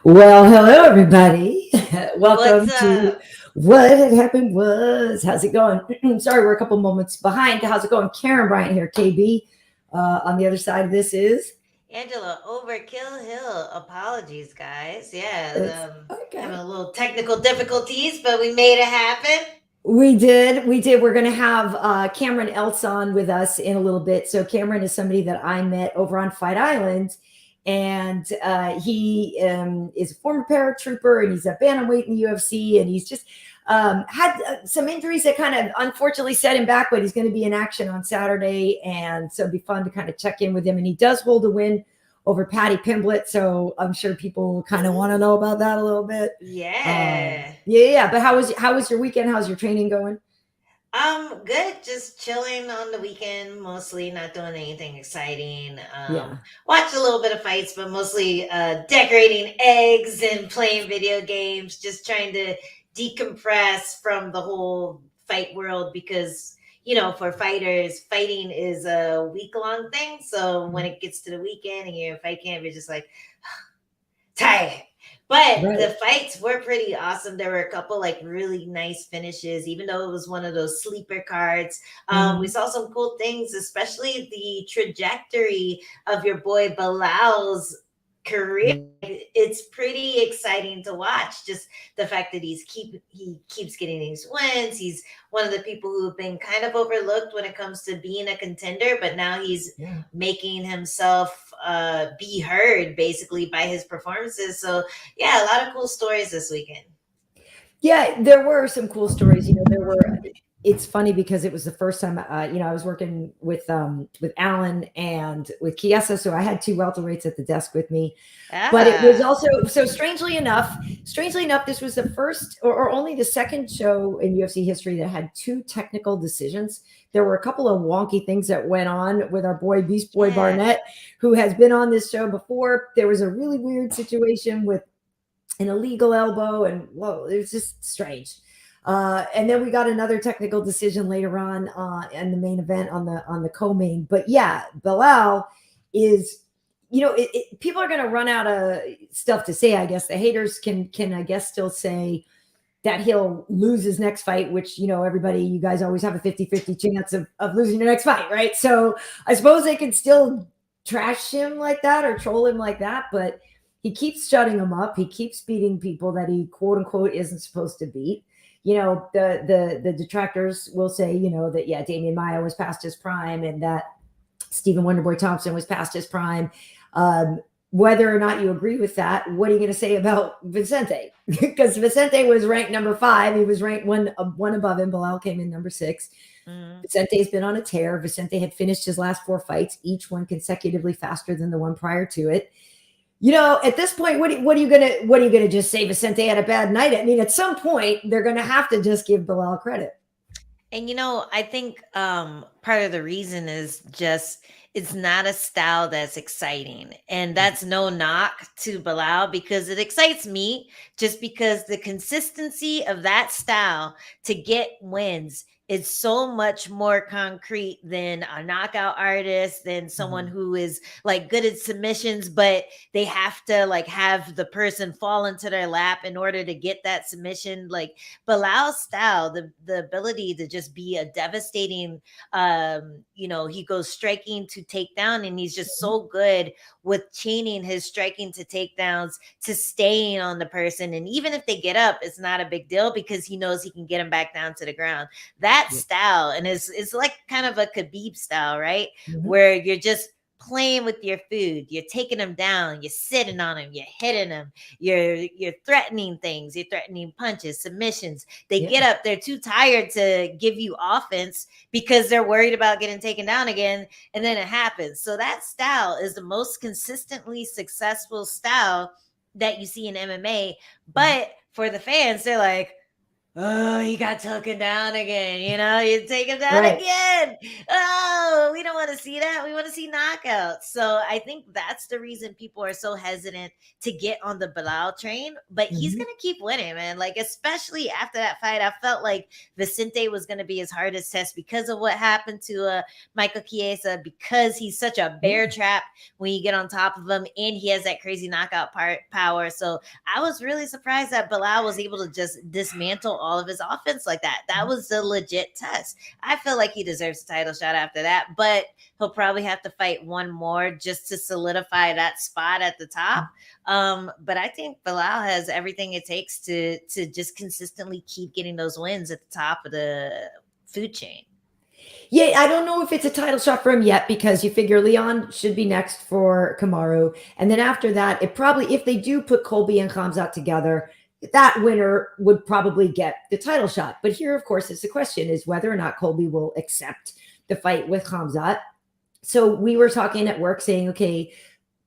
Well, hello everybody. What's Welcome to up? What Had Happened Was. How's it going? Sorry, we're a couple moments behind. How's it going? Karen Bryant here, KB. On the other side of this is Angela, Overkill Hill. Apologies, guys. it's Yeah, having okay. a little technical difficulties, but we made it happen. We did. We're going to have Cameron Else on with us in a little bit. So Cameron is somebody that I met over on Fight Island, and he is a former paratrooper, and he's a bantamweight in the UFC, and he's just had some injuries that kind of unfortunately set him back. But he's going to be in action on Saturday, and so it'd be fun to kind of check in with him. And he does hold a win over Paddy Pimblett, so I'm sure people kind of want to know about that a little bit. Yeah. Yeah. But how was your weekend? How's your training going? Good. Just chilling on the weekend, mostly not doing anything exciting. Yeah. Watched a little bit of fights, but mostly decorating eggs and playing video games, just trying to decompress from the whole fight world because for fighters, fighting is a week-long thing. So when it gets to the weekend and you're in fight camp, you're just like tired. But Right. the fights were pretty awesome. There were a couple like really nice finishes, even though it was one of those sleeper cards. We Mhm. saw some cool things, especially the trajectory of your boy Bilal's career. It's pretty exciting to watch. Just the fact that he keeps getting these wins. He's one of the people who've been kind of overlooked when it comes to being a contender, but now he's Yeah. making himself be heard basically by his performances. So yeah, a lot of cool stories this weekend. Yeah, there were some cool stories. There were. It's funny because it was the first time. I was working with Alan and with Kiesa, so I had two welterweights at the desk with me. But it was Ah, also so strangely enough, this was the first or only the second show in UFC history that had two technical decisions. There were a couple of wonky things that went on with our boy Beast Boy yeah. Barnett, who has been on this show before. There was a really weird situation with an illegal elbow, and whoa, it was just strange. And then we got another technical decision later on in the main event on the co-main. But yeah, Belal is, people are going to run out of stuff to say. I guess the haters can I guess still say that he'll lose his next fight, which everybody, you guys always have a 50-50 chance of losing your next fight, right? So I suppose they can still trash him like that or troll him like that, but he keeps shutting him up. He keeps beating people that he quote unquote isn't supposed to beat. The detractors will say, that yeah, Damian Maia was past his prime and that Stephen Wonderboy Thompson was past his prime. Um, whether or not you agree with that, what are you going to say about Vicente? Because Vicente was ranked number 5. He was ranked one above him. Bilal came in number 6. Mhm. Vicente's been on a tear. Vicente had finished his last 4 fights, each one consecutively faster than the one prior to it. At this point, what are you gonna just say Vicente had a bad night? I mean, at some point, they're gonna have to just give Bilal credit. And I think part of the reason is just it's not a style that's exciting. And that's no knock to Bilal because it excites me just because the consistency of that style to get wins is so much more concrete than a knockout artist, than someone Mhm. who is like good at submissions, but they have to like have the person fall into their lap in order to get that submission. Like Bilal's style, the ability to just be a devastating, he goes striking to takedown, and he's just so good with chaining his striking to takedowns to staying on the person. And even if they get up, it's not a big deal because he knows he can get them back down to the ground. That Yeah. style, and it's like kind of a Khabib style, right? Mhm. Where you're just playing with your food, you're taking them down, you're sitting on them, you're hitting them, you're threatening things, you're threatening punches, submissions. They Yeah. get up, they're too tired to give you offense because they're worried about getting taken down again, and then it happens. So that style is the most consistently successful style that you see in MMA. Mhm. But for the fans, they're like, oh, he got taken down again. You know, you take him down Right. again. Oh, we don't want to see that. We want to see knockouts. So I think that's the reason people are so hesitant to get on the Belal train. But he's Mhm. gonna keep winning, man. Like, especially after that fight, I felt like Vicente was gonna be his hardest test because of what happened to Michael Chiesa, because he's such a bear Yeah. trap when you get on top of him, and he has that crazy knockout power. So I was really surprised that Bilal was able to just dismantle all of his offense like that. That was a legit test. I feel like he deserves a title shot after that, but he'll probably have to fight one more just to solidify that spot at the top. But I think Bilal has everything it takes to just consistently keep getting those wins at the top of the food chain. Yeah, I don't know if it's a title shot for him yet because you figure Leon should be next for Kamaru. And then after that, it probably, if they do put Colby and Khamzat together, that winner would probably get the title shot. But here, of course, is the question is whether or not Colby will accept the fight with Khamzat. So we were talking at work saying, okay,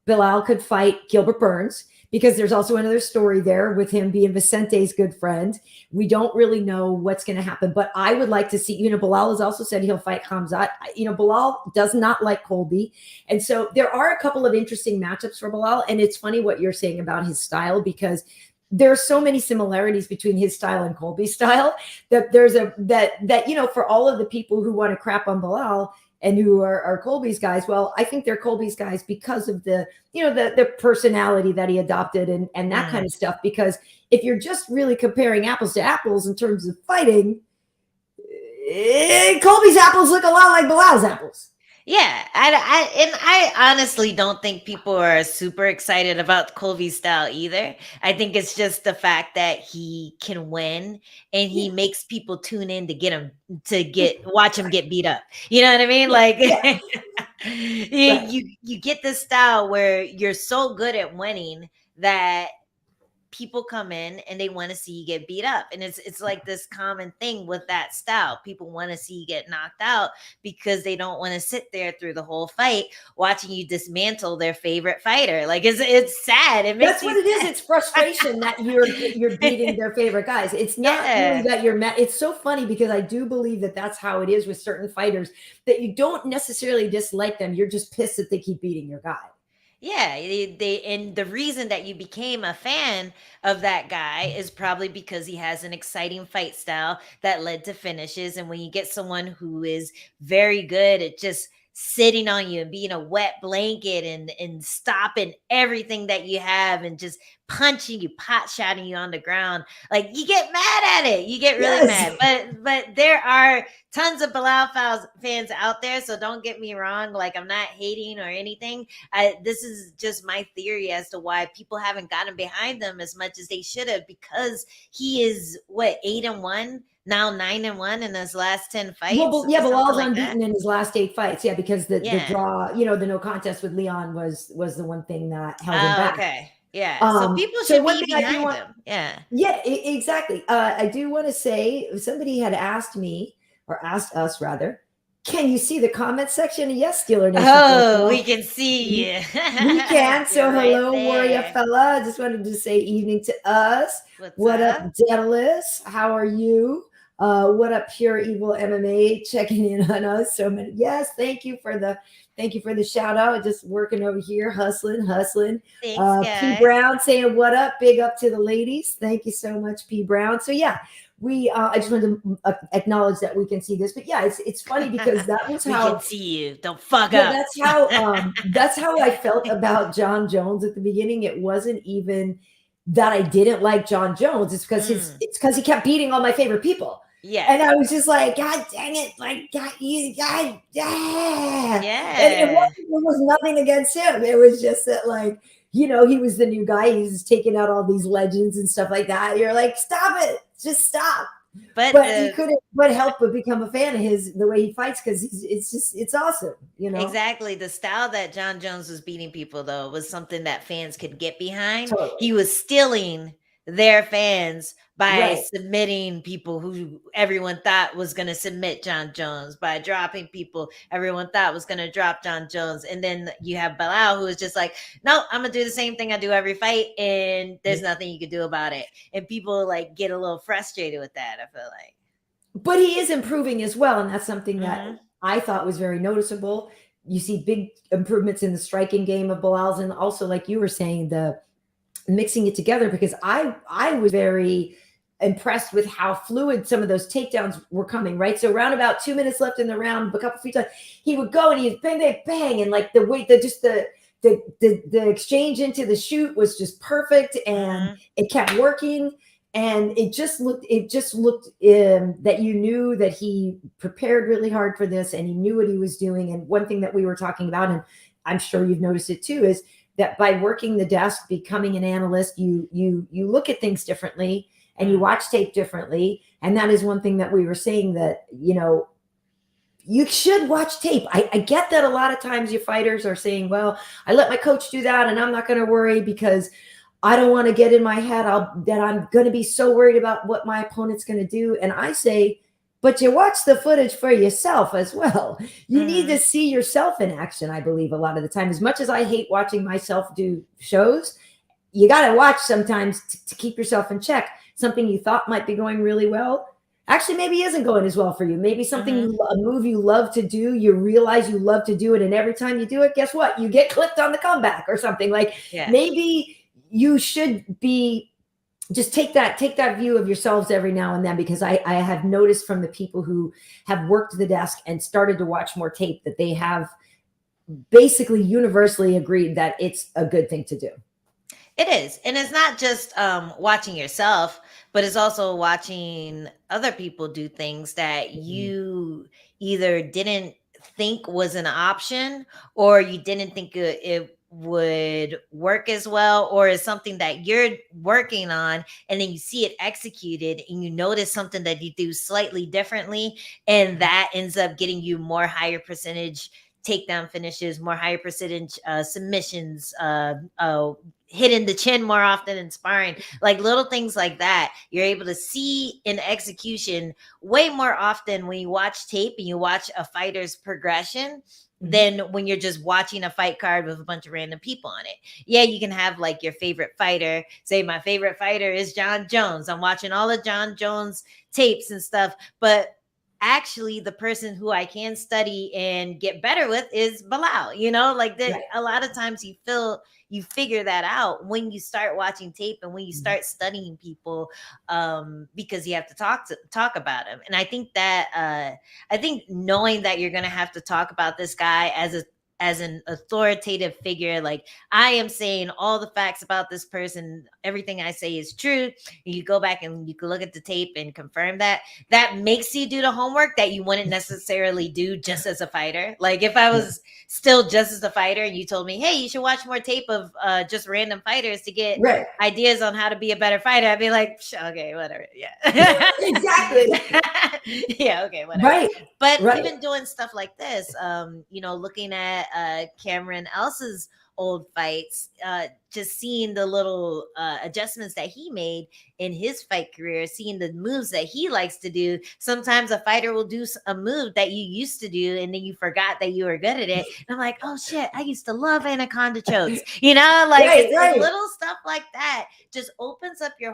Bilal could fight Gilbert Burns because there's also another story there with him being Vicente's good friend. We don't really know what's going to happen, but I would like to see, Bilal has also said he'll fight Khamzat. Bilal does not like Colby. And so there are a couple of interesting matchups for Bilal. And it's funny what you're saying about his style because there are so many similarities between his style and Colby's style that for all of the people who want to crap on Bilal, and who are Colby's guys. Well, I think they're Colby's guys because of the personality that he adopted and that kind of stuff. Because if you're just really comparing apples to apples in terms of fighting, Colby's apples look a lot like Bilal's apples. Yeah, I honestly don't think people are super excited about Colby's style either. I think it's just the fact that he can win and he makes people tune in to watch him get beat up. You know what I mean? Like Yeah. you get this style where you're so good at winning that people come in and they want to see you get beat up, and it's like this common thing with that style. People want to see you get knocked out because they don't want to sit there through the whole fight watching you dismantle their favorite fighter. Like it's sad. It makes That's what it is. It's frustration that you're beating their favorite guys. It's not really that you're mad. It's so funny because I do believe that that's how it is with certain fighters, that you don't necessarily dislike them. You're just pissed that they keep beating your guy. Yeah, and the reason that you became a fan of that guy is probably because he has an exciting fight style that led to finishes. And when you get someone who is very good at just sitting on you and being a wet blanket and stopping everything that you have and just punching you, pot shotting you on the ground, like you get mad at it. You get really Yes. mad. But there are tons of Bilal fans out there, so don't get me wrong. Like, I'm not hating or anything. This is just my theory as to why people haven't gotten behind them as much as they should have, because he is 8-1 now, 9-1 in his last 10 fights. Well, yeah, something Bilal's like unbeaten that. in his last 8 fights. Yeah, because the Yeah. draw, the no contest with Leon was the one thing that held him Oh, back. okay. Yeah. So people So should one be thing I do behind want, him. Yeah. yeah, exactly. I do want to say somebody had asked me, or asked us rather, can you see the comment section? Yes, Steeler Nation. Oh, we can see you. We can. So You're right hello, warrior there. fella. I just wanted to say evening to us. What's What up, up? Daedalus? How are you? What up, Pure Evil MMA? Checking in on us. So many. Yes, thank you for the shout out. Just working over here, hustling. Thanks, P guys. Brown saying what up? Big up to the ladies. Thank you so much, P Brown. So yeah, I just wanted to acknowledge that we can see this. But yeah, it's funny because that was We how. can see you. Don't fuck Well, up. that's how I felt about John Jones at the beginning. It wasn't even that I didn't like John Jones. It's because he kept beating all my favorite people. Yeah. And I was just like, God dang it. Like, God, yeah. Yeah. And it was nothing against him. It was just that, like, he was the new guy. He's taking out all these legends and stuff like that. You're like, stop it. Just stop. But he couldn't but help but become a fan of the way he fights, because it's awesome, Exactly. The style that John Jones was beating people, though, was something that fans could get behind. Totally. He was stealing their fans by Right. submitting people who everyone thought was going to submit John Jones, by dropping people everyone thought was going to drop John Jones. And then you have Belal, who is just like, no, I'm going to do the same thing I do every fight, and there's nothing you can do about it. And people like get a little frustrated with that, I feel like. But he is improving as well, and that's something that I thought was very noticeable. You see big improvements in the striking game of Belal's, and also, like you were saying, the mixing it together, because I was very impressed with how fluid some of those takedowns were coming, right? So around about 2 minutes left in the round, a couple few times, he would go and he was bang, bang, bang. And like the way the exchange into the shoot was just perfect, and it kept working. And it just looked that you knew that he prepared really hard for this, and he knew what he was doing. And one thing that we were talking about, and I'm sure you've noticed it too, is that by working the desk, becoming an analyst, you look at things differently, and you watch tape differently. And that is one thing that we were saying, that, you should watch tape. I get that a lot of times your fighters are saying, well, I let my coach do that, and I'm not going to worry because I don't want to get in my head that I'm going to be so worried about what my opponent's going to do. And I say, but you watch the footage for yourself as well. You need to see yourself in action, I believe, a lot of the time. As much as I hate watching myself do shows, you got to watch sometimes to keep yourself in check. Something you thought might be going really well actually maybe isn't going as well for you. Maybe something, a move you love to do, you realize you love to do it, and every time you do it, guess what? You get clipped on the comeback or something. Like maybe you should be just take that view of yourselves every now and then, because I have noticed from the people who have worked the desk and started to watch more tape that they have basically universally agreed that it's a good thing to do. It is. And it's not just watching yourself, but it's also watching other people do things that you either didn't think was an option, or you didn't think it would work as well, or is something that you're working on, and then you see it executed and you notice something that you do slightly differently, and that ends up getting you more higher percentage takedown finishes, more higher percentage submissions, hitting the chin more often in sparring, like little things like that. You're able to see in execution way more often when you watch tape and you watch a fighter's progression than when you're just watching a fight card with a bunch of random people on it. Yeah, you can have like your favorite fighter. Say my favorite fighter is John Jones. I'm watching all of John Jones tapes and stuff, but actually the person who I can study and get better with is Belal. Like that. A lot of times you figure that out when you start watching tape and when you start studying people, because you have to talk about them. And I think that I think knowing that you're going to have to talk about this guy as an authoritative figure, like I am saying all the facts about this person, everything I say is true. You go back and you can look at the tape and confirm that makes you do the homework that you wouldn't necessarily do just as a fighter. Like if I was still just as a fighter and you told me, hey, you should watch more tape of just random fighters to get ideas on how to be a better fighter, I'd be like, okay, whatever. Yeah. Exactly. Yeah, okay, whatever. But even doing stuff like this, looking at Cameron Else's old fights, just seeing the little adjustments that he made in his fight career, seeing the moves that he likes to do. Sometimes a fighter will do a move that you used to do and then you forgot that you were good at it. And I'm like, oh shit, I used to love anaconda chokes. It's little stuff like that just opens up your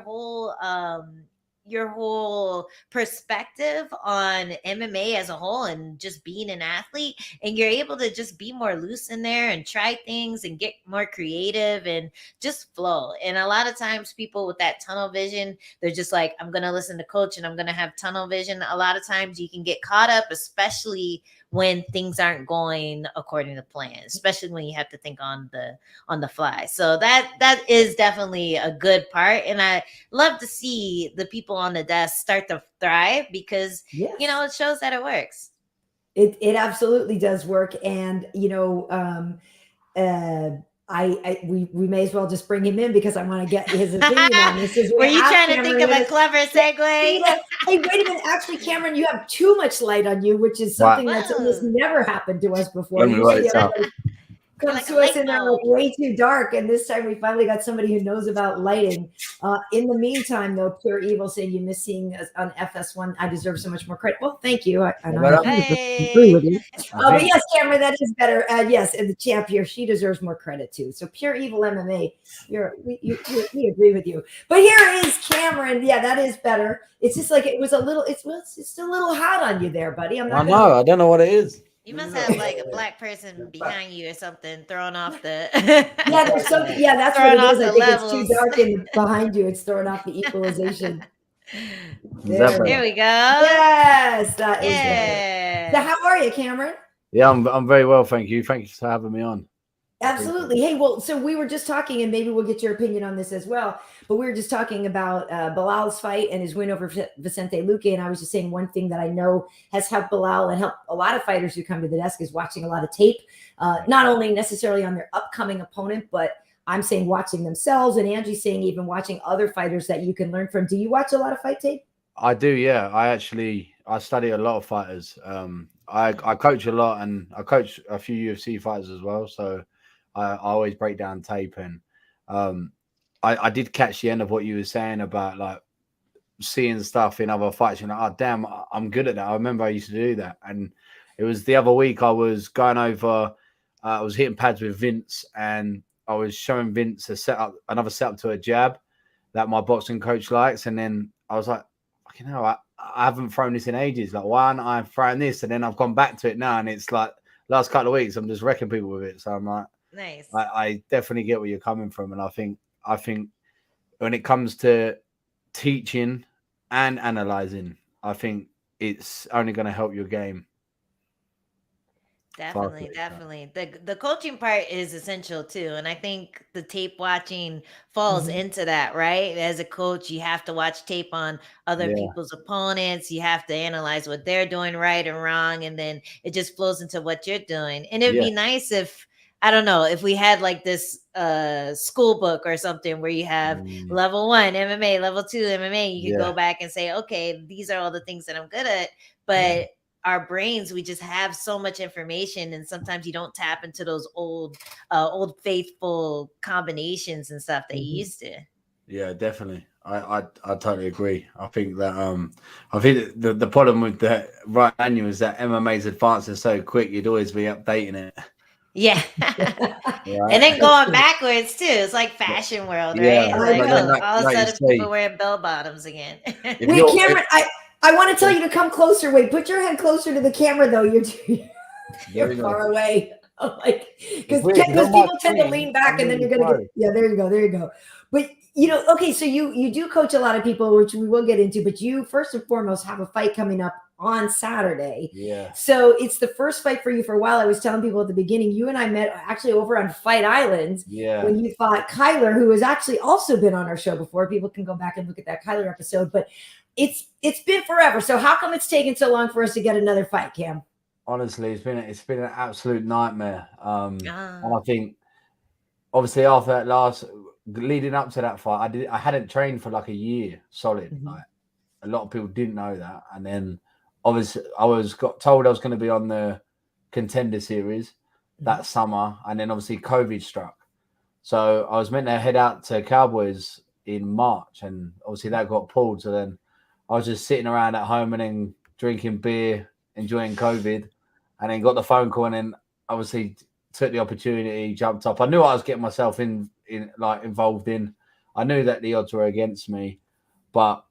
whole perspective on MMA as a whole and just being an athlete, and you're able to just be more loose in there and try things and get more creative and just flow. And a lot of times people with that tunnel vision, they're just like, I'm going to listen to coach and I'm going to have tunnel vision. A lot of times you can get caught up, especially when things aren't going according to plan, especially when you have to think on the fly. So that is definitely a good part. And I love to see the people on the desk start to thrive because, it shows that it works. It absolutely does work. And, we may as well just bring him in because I want to get his opinion on this. Were you trying to think of a clever segue? Hey, wait a minute. Actually, Cameron, you have too much light on you, which is something that's almost never happened to us before. comes to a us light and they're bulb. like way too dark. And this time we finally got somebody who knows about lighting. In the meantime, though, Pure Evil saying you miss seeing us on FS1. I deserve so much more credit. Well, thank you. I 100% agree with you. But yes, Cameron, that is better. Yes, and the champ here, she deserves more credit too. So Pure Evil MMA, we agree with you. But here is Cameron. Yeah, that is better. It's just like it was a little. It's still a little hot on you there, buddy. I'm not. I know. I don't know what it is. You must have like a black person behind you or something throwing off the Yeah, there's something. Yeah, that's what throwing it off is. I the think levels. it's too dark and behind you. It's throwing off the equalization. There we go. Yes, that is Yeah. better. So how are you, Cameron? Yeah, I'm very well, thank you. Thank you for having me on. Absolutely. Hey, well, so we were just talking, and maybe we'll get your opinion on this as well. But we were just talking about Belal's fight and his win over Vicente Luque. And I was just saying one thing that I know has helped Belal and helped a lot of fighters who come to the desk is watching a lot of tape, not only necessarily on their upcoming opponent, but I'm saying watching themselves. And Angie's saying even watching other fighters that you can learn from. Do you watch a lot of fight tape? I do, yeah. I study a lot of fighters. I coach a lot, and I coach a few UFC fighters as well. So I always break down tape, and I did catch the end of what you were saying about like seeing stuff in other fights. You're like, oh damn, I'm good at that. I remember I used to do that, and it was the other week I was going over. I was hitting pads with Vince, and I was showing Vince another setup to a jab that my boxing coach likes, and then I was like, you know, I haven't thrown this in ages. Like, why aren't I throwing this? And then I've gone back to it now, and it's like last couple of weeks I'm just wrecking people with it. So I'm like, nice. I definitely get where you're coming from, and I think when it comes to teaching and analyzing, I think it's only going to help your game. Definitely. The coaching part is essential too. And I think the tape watching falls into that, right? As a coach, you have to watch tape on other people's opponents. You have to analyze what they're doing right and wrong. And then it just flows into what you're doing. And it'd be nice if, I don't know, if we had like this school book or something where you have level 1 MMA, level 2 MMA, you could go back and say, okay, these are all the things that I'm good at. But our brains, we just have so much information, and sometimes you don't tap into those old faithful combinations and stuff that you used to. Yeah, definitely. I totally agree. I think that the problem with the right manual is that MMA's advancing so quick, you'd always be updating it. Yeah. And then going backwards too. It's like fashion world, right? Yeah. Like, all of a sudden people wearing bell bottoms again. Wait, Cameron, I want to tell you to come closer. Wait, put your head closer to the camera, though. You're far away. Like, because people tend to lean back, and then you're gonna get. Yeah, there you go. But okay, so you do coach a lot of people, which we will get into. But you first and foremost have a fight coming up on Saturday. Yeah. So it's the first fight for you for a while. I was telling people at the beginning, you and I met actually over on Fight Island. Yeah. When you fought Kyler, who has actually also been on our show before. People can go back and look at that Kyler episode, but. It's been forever. So how come it's taken so long for us to get another fight, Cam? Honestly, it's been an absolute nightmare. And I think obviously after that leading up to that fight, I hadn't trained for like a year solid. Like a lot of people didn't know that. And then obviously got told I was going to be on the Contender Series that summer, and then obviously COVID struck. So I was meant to head out to Cowboys in March, and obviously that got pulled. So then I was just sitting around at home and then drinking beer, enjoying COVID, and then got the phone call, and then obviously took the opportunity, jumped up. I knew I was getting myself involved in. I knew that the odds were against me, but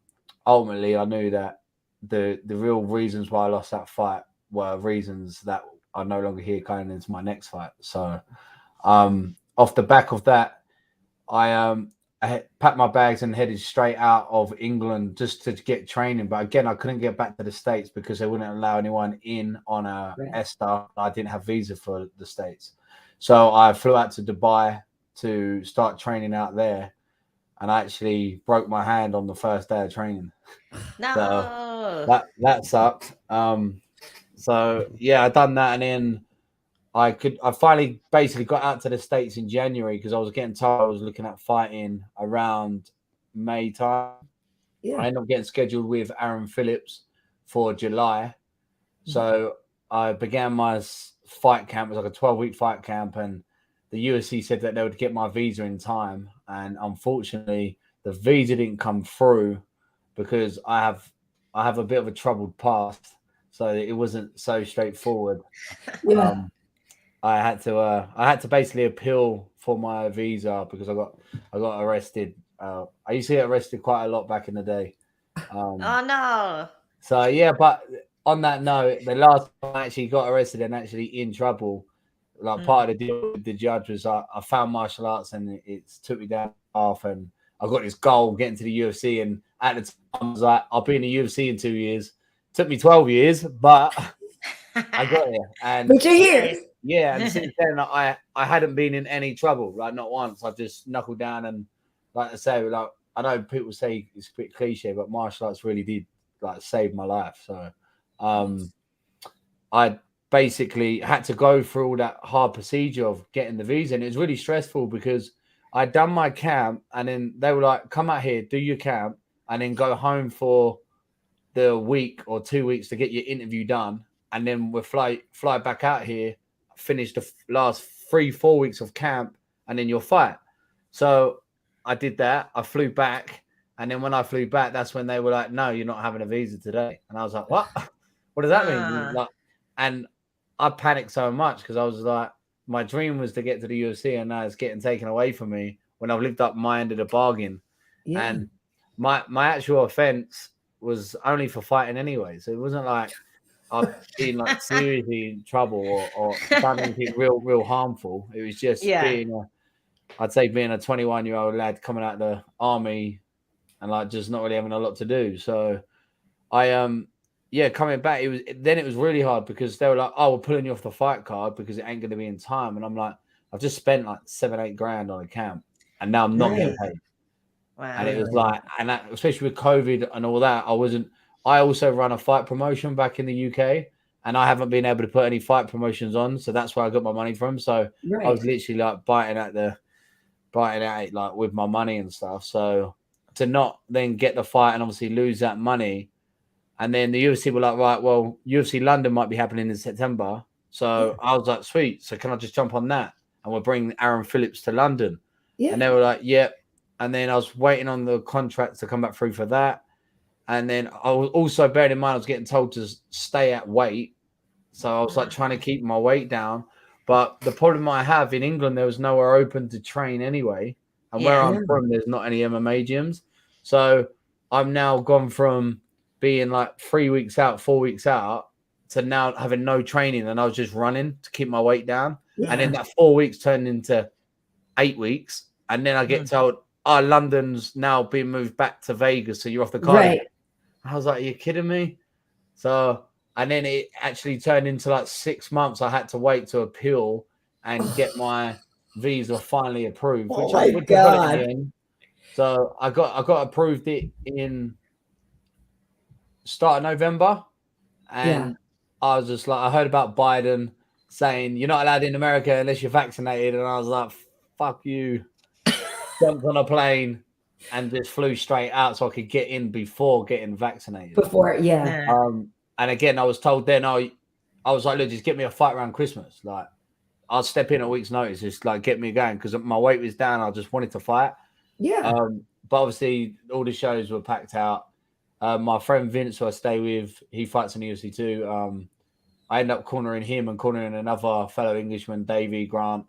ultimately I knew that the real reasons why I lost that fight were reasons that are no longer here going into my next fight. So off the back of that, I packed my bags and headed straight out of England just to get training. But again, I couldn't get back to the States because they wouldn't allow anyone in on a ESTA. I didn't have visa for the States. So I flew out to Dubai to start training out there. And I actually broke my hand on the first day of training. No. So that sucked. So yeah, I done that, and then I finally basically got out to the States in January because I was getting told I was looking at fighting around May time. Yeah. I ended up getting scheduled with Aaron Phillips for July. So I began my fight camp. It was like a 12-week fight camp, and the UFC said that they would get my visa in time, and unfortunately, the visa didn't come through because I have a bit of a troubled past, so it wasn't so straightforward. Yeah. I had to basically appeal for my visa because I got arrested. I used to get arrested quite a lot back in the day. Oh no. So yeah, but on that note, the last time I actually got arrested and actually in trouble, like part of the deal with the judge was I found martial arts and it took me down half, and I got this goal getting to the UFC, and at the time I was like, I'll be in the UFC in 2 years. Took me 12 years, but I got here. And but you're here. Yeah, and since then I hadn't been in any trouble, like not once. I've just knuckled down, and like I say, like I know people say it's a bit cliche, but martial arts really did like save my life. So I basically had to go through all that hard procedure of getting the visa, and it was really stressful because I'd done my camp, and then they were like, come out here, do your camp, and then go home for the week or 2 weeks to get your interview done, and then we'll fly back out here, finish the last 3-4 weeks of camp, and then you'll fight. So I did that. I flew back, and then when I flew back, that's when they were like, no, you're not having a visa today. And I was like, what? What does that mean? Like, and I panicked so much because I was like, my dream was to get to the UFC, and now it's getting taken away from me when I've lived up my end of the bargain. Yeah. And my actual offense was only for fighting anyway. So it wasn't like I've been like seriously in trouble or done anything real harmful. It was just being a 21-year-old lad coming out of the army and like just not really having a lot to do. So I coming back, it was really hard because they were like, oh, we're pulling you off the fight card because it ain't gonna be in time. And I'm like, I've just spent like $7-8 grand on a camp and now I'm not getting paid. Wow. And it was like, and that, especially with COVID and all that, I also run a fight promotion back in the UK, and I haven't been able to put any fight promotions on. So that's where I got my money from. So I was literally like biting at it like with my money and stuff. So to not then get the fight and obviously lose that money. And then the UFC were like, right, well, UFC London might be happening in September. So I was like, sweet. So can I just jump on that? And we'll bring Aaron Phillips to London. Yeah. And they were like, yeah. And then I was waiting on the contracts to come back through for that. And then I was also bearing in mind I was getting told to stay at weight. So I was like trying to keep my weight down. But the problem I have in England, there was nowhere open to train anyway. And where I'm from, there's not any MMA gyms. So I'm now gone from being like 3 weeks out, 4 weeks out to now having no training. And I was just running to keep my weight down. Yeah. And then that 4 weeks turned into 8 weeks. And then I get told, oh, London's now being moved back to Vegas. So you're off the card. Right. I was like, are you kidding me? So, and then it actually turned into like 6 months. I had to wait to appeal and get my visa finally approved. Oh my God. So I got approved it in start of November. And I was just like, I heard about Biden saying you're not allowed in America unless you're vaccinated. And I was like, fuck you. Jumped on a plane and just flew straight out so I could get in before getting vaccinated. And again, I was told then, I was like, look, just get me a fight around Christmas. Like, I'll step in a week's notice, just like get me going because my weight was down. I just wanted to fight. Yeah. But obviously, all the shows were packed out. My friend Vince, who I stay with, he fights in the UFC too. I ended up cornering him and cornering another fellow Englishman, Davey Grant.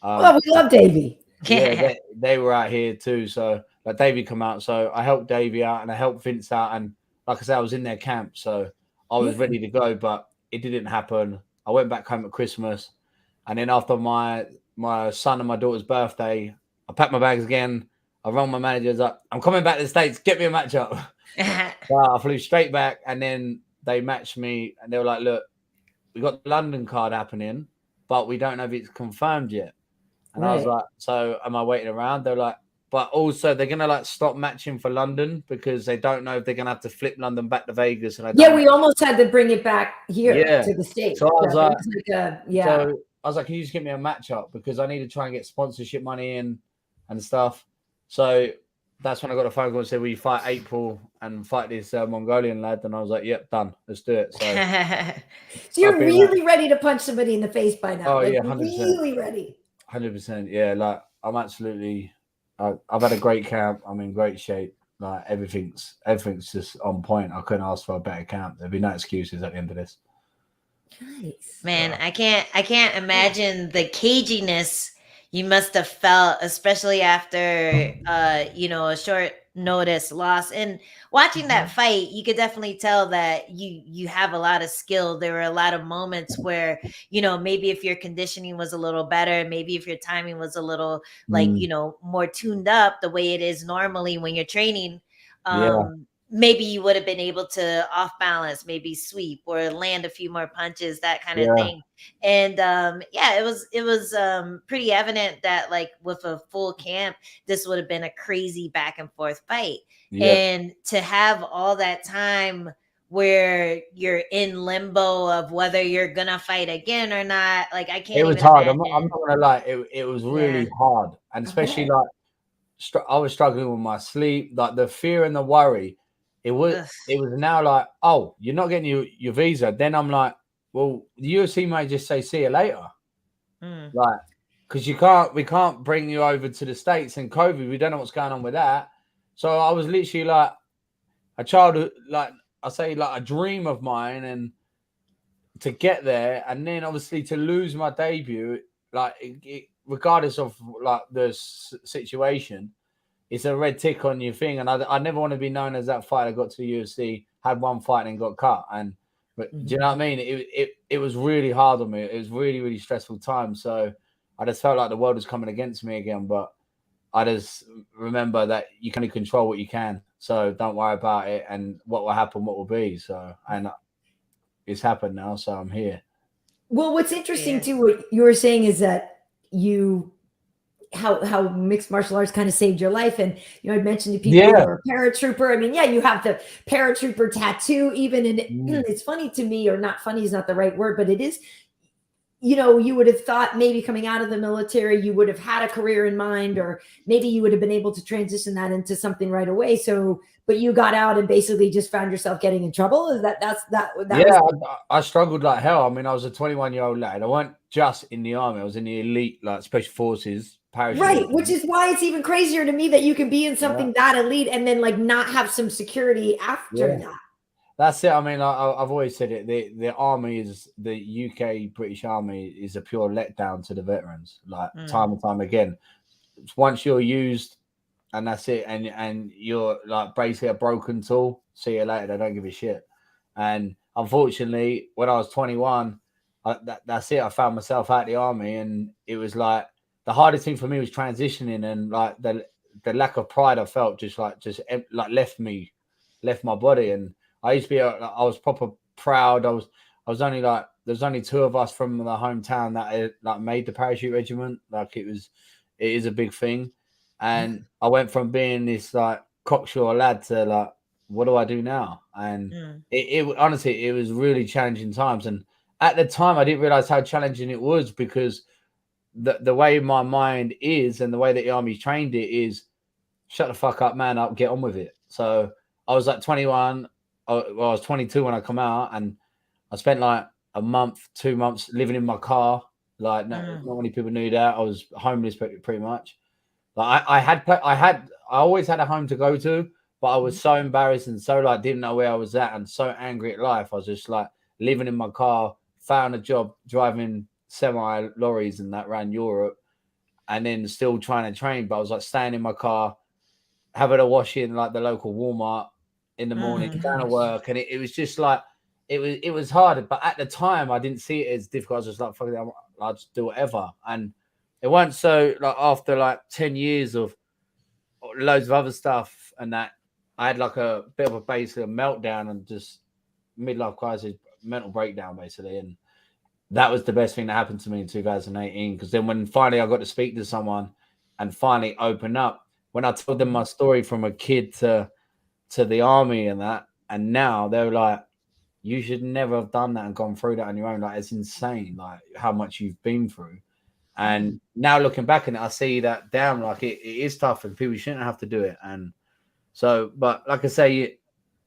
We love Davey. Yeah, they were out here too. So like Davey come out. So I helped Davey out and I helped Vince out. And like I said, I was in their camp. So I was ready to go, but it didn't happen. I went back home at Christmas. And then after my son and my daughter's birthday, I packed my bags again. I rang my managers up. I'm coming back to the States. Get me a matchup. So I flew straight back. And then they matched me. And they were like, look, we got the London card happening, but we don't know if it's confirmed yet. And I was like, so am I waiting around? They're like, but also they're going to like stop matching for London because they don't know if they're going to have to flip London back to Vegas. And we almost had to bring it back here to the States. So I was so I was like, can you just get me a matchup? Because I need to try and get sponsorship money in and stuff. So that's when I got a phone call and said, will you fight April and fight this Mongolian lad? And I was like, yep, done. Let's do it. So, so you're really ready to punch somebody in the face by now. Oh, yeah, 100%. Really ready. 100%. Yeah, like I'm absolutely. I've had a great camp. I'm in great shape. Like everything's just on point. I couldn't ask for a better camp. There'd be no excuses at the end of this. Nice. Man, I can't imagine the caginess you must have felt, especially after a short notice loss. And watching that fight, you could definitely tell that you have a lot of skill. There were a lot of moments where, maybe if your conditioning was a little better, maybe if your timing was a little more tuned up the way it is normally when you're training, Yeah. maybe you would have been able to off balance, maybe sweep or land a few more punches, that kind of Yeah. thing. And it was pretty evident that like with a full camp, this would have been a crazy back and forth fight. Yeah. And to have all that time where you're in limbo of whether you're gonna fight again or not, like I can't. It was even hard. imagine. I'm not gonna lie. It was really hard, and especially like I was struggling with my sleep, like the fear and the worry. It was now like, oh, you're not getting your visa. Then I'm like, well, the UFC might just say see you later, like because we can't bring you over to the States and COVID. We don't know what's going on with that. So I was literally like a childhood, like I say, like a dream of mine, and to get there, and then obviously to lose my debut, like regardless of like the situation, it's a red tick on your thing. And I never want to be known as that fighter got to the UFC, had one fight and got cut. But do you know what I mean? It was really hard on me. It was really, really stressful time. So I just felt like the world was coming against me again. But I just remember that you can only control what you can. So don't worry about it, and what will happen, what will be. So, and it's happened now, so I'm here. Well, what's interesting too, what you were saying is that how mixed martial arts kind of saved your life. And I mentioned to people you're a paratrooper. I mean, you have the paratrooper tattoo even. And it's funny to me, or not funny is not the right word, but it is, you would have thought maybe coming out of the military, you would have had a career in mind, or maybe you would have been able to transition that into something right away. So, but you got out and basically just found yourself getting in trouble. Is that I struggled like hell. I mean, I was a 21-year-old lad. I weren't just in the army. I was in the elite, like special forces. Right, which is why it's even crazier to me that you can be in something that elite and then like not have some security after that. That's it. I mean, I've always said it. The army is the UK British Army is a pure letdown to the veterans. Like time and time again, once you're used, and that's it. And you're like basically a broken tool. See you later. They don't give a shit. And unfortunately, when I was 21, that's it. I found myself out the army, and it was like the hardest thing for me was transitioning, and like the lack of pride I felt just left my body. And I used to be, I was proper proud. I was only like, there's only two of us from the hometown that like made the parachute regiment. Like it is a big thing. And I went from being this like cocksure lad to like, what do I do now? And it honestly, it was really challenging times. And at the time I didn't realize how challenging it was, because the way my mind is and the way that the army trained it is shut the fuck up, man up, get on with it. So I was like 21. I was 22 when I come out, and I spent like a month, 2 months living in my car. Like not many people knew that. I was homeless pretty much. Like I always had a home to go to, but I was so embarrassed and so like didn't know where I was at, and so angry at life. I was just like living in my car, found a job driving semi lorries and that around Europe, and then still trying to train. But I was like staying in my car, having a wash in like the local Walmart in the morning, going to work, and it was just like it was hard. But at the time, I didn't see it as difficult. I was just like, fuck it, I'll just do whatever. And it wasn't so like after like 10 years of loads of other stuff and that, I had like a bit of a basically meltdown and just midlife crisis, mental breakdown basically. And that was the best thing that happened to me in 2018, because then when finally I got to speak to someone and finally open up, when I told them my story from a kid to the army and that, and now they're like, you should never have done that and gone through that on your own. Like, it's insane, like how much you've been through. And now looking back on it, I see that damn, like it is tough and people shouldn't have to do it. And so, but like I say,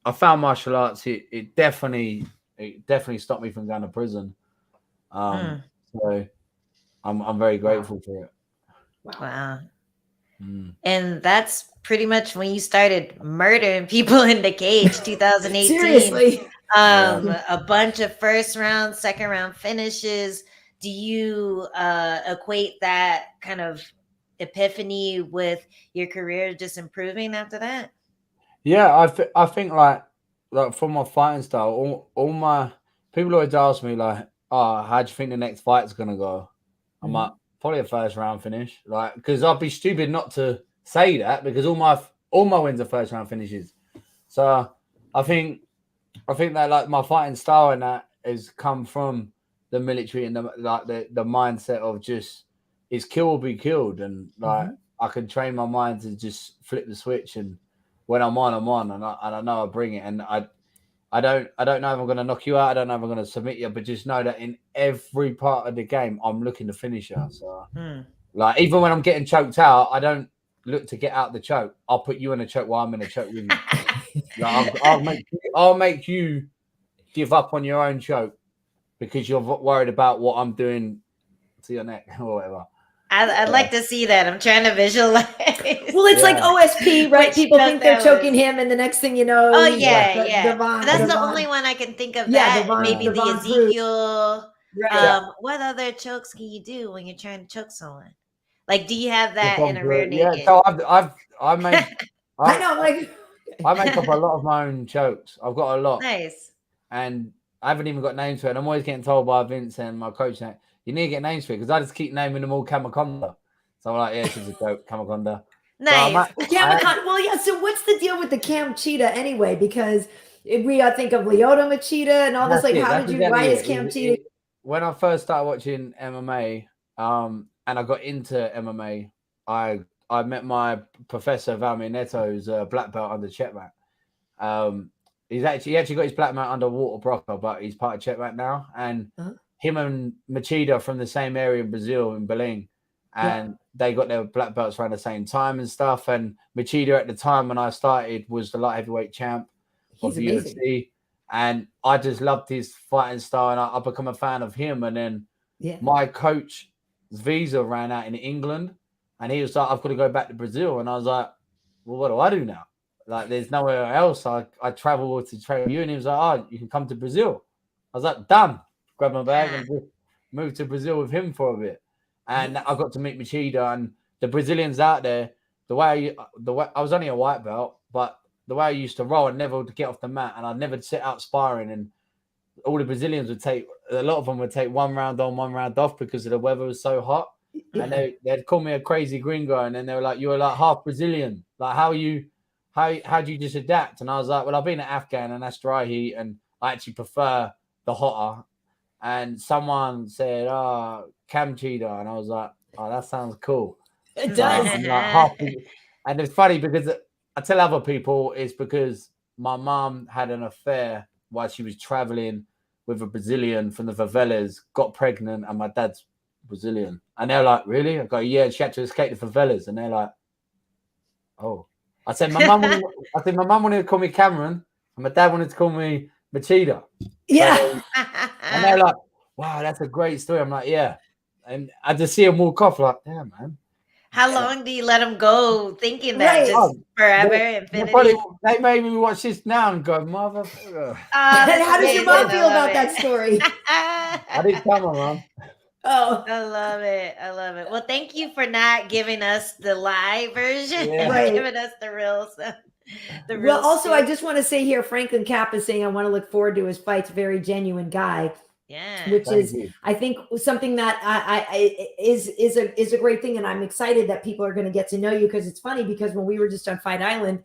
I found martial arts. It definitely stopped me from going to prison. So I'm very grateful for it. Wow. And that's pretty much when you started murdering people in the cage, 2018. Seriously. A bunch of first round, second round finishes. Do you equate that kind of epiphany with your career just improving after that? Yeah, I think like from my fighting style, all my people always ask me like, "Oh, how do you think the next fight's gonna go?" I'm like, probably a first round finish, like because I'd be stupid not to say that because all my wins are first round finishes. So I think that like my fighting style and that has come from the military and the mindset of just it's kill or be killed, and like I can train my mind to just flip the switch, and when I'm on, and I know I bring it, and I don't know if I'm going to knock you out. I don't know if I'm going to submit you, but just know that in every part of the game, I'm looking to finish you. So, like, even when I'm getting choked out, I don't look to get out the choke. I'll put you in a choke while I'm in a choke with you. Like, I'll make you give up on your own choke because you're worried about what I'm doing to your neck or whatever. I'd like to see that. I'm trying to visualize. Well, it's like OSP, right? People think they're choking him, and the next thing you know, that's the only one I can think of. Maybe the Ezekiel. What other chokes can you do when you're trying to choke someone? Like, do you have that in a rear naked? Yeah, so I make I make up a lot of my own chokes. I've got a lot. Nice. And I haven't even got names for it. And I'm always getting told by Vince and my coach that you need to get names for it because I just keep naming them all Kamakonda. So I'm like, yeah, it's just a joke, Kamakonda. Nice. So what's the deal with the Cam-Cheetah anyway? Because we think of Lyoto Machida and all this. Like, why is Cam-Cheetah? When I first started watching MMA, and I got into MMA, I met my professor Valmir Neto, who's a black belt under Chetmat. He actually got his black belt under Walter Brocker, but he's part of Chetmat now. And him and Machida from the same area in Brazil, in Belém, and they got their black belts around the same time and stuff. And Machida at the time when I started was the light heavyweight champ of the UFC. And I just loved his fighting style, and I become a fan of him. And then my coach's visa ran out in England, and he was like, "I've got to go back to Brazil." And I was like, "Well, what do I do now? Like, there's nowhere else. I travel to train with you." And he was like, "Oh, you can come to Brazil." I was like, "Done." Grabbed my bag and moved to Brazil with him for a bit. And I got to meet Machida and the Brazilians out there. The way I was only a white belt, but the way I used to roll, I never would get off the mat, and I'd never sit out sparring. And all the Brazilians a lot of them would take 1 round on, 1 round off because the weather was so hot. And they'd call me a crazy gringo, and then they were like, "You were like half Brazilian. Like, how do you just adapt?" And I was like, "Well, I've been at Afghan, and that's dry heat, and I actually prefer the hotter." And someone said, "Oh, Cam-Cheetah," and I was like, "Oh, that sounds cool." It does. And it's funny because I tell other people it's because my mom had an affair while she was traveling with a Brazilian from the favelas, got pregnant, and my dad's Brazilian. And they're like, "Really?" I go, "Yeah, she had to escape the favelas." And they're like, "Oh." I said, my mum wanted to call me Cameron, and my dad wanted to call me Machida. Yeah. And they're like, "Wow, that's a great story." I'm like, "Yeah." And I just see them walk off like, "Damn, man." How long do you let them go thinking that just forever, infinity? They made me watch this now and go, "Motherfucker." How does your mom feel about that story? I didn't tell my mom. Oh, I love it. Well, thank you for not giving us the live version, giving us the real stuff. Well, also, I just want to say here, Franklin Cap is saying, "I want to look forward to his fights." Very genuine guy. Yeah, which is, I think, something that is a great thing, and I'm excited that people are going to get to know you, because it's funny, because when we were just on Fight Island,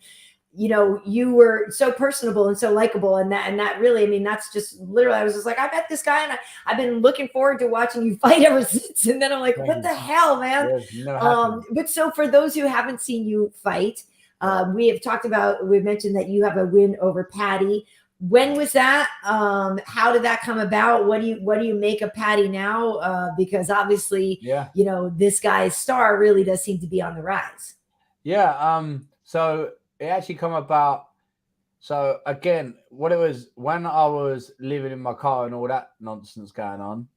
you know, you were so personable and so likable, and that really, I mean, that's just literally, I was just like, I met this guy, and I've been looking forward to watching you fight ever since. And then I'm like, what the hell, man? But so for those who haven't seen you fight, we've mentioned that you have a win over Paddy. When was that? How did that come about? What do you make of Paddy now? Because obviously, you know, this guy's star really does seem to be on the rise. Yeah. So it actually come about. So again, what it was when I was living in my car and all that nonsense going on,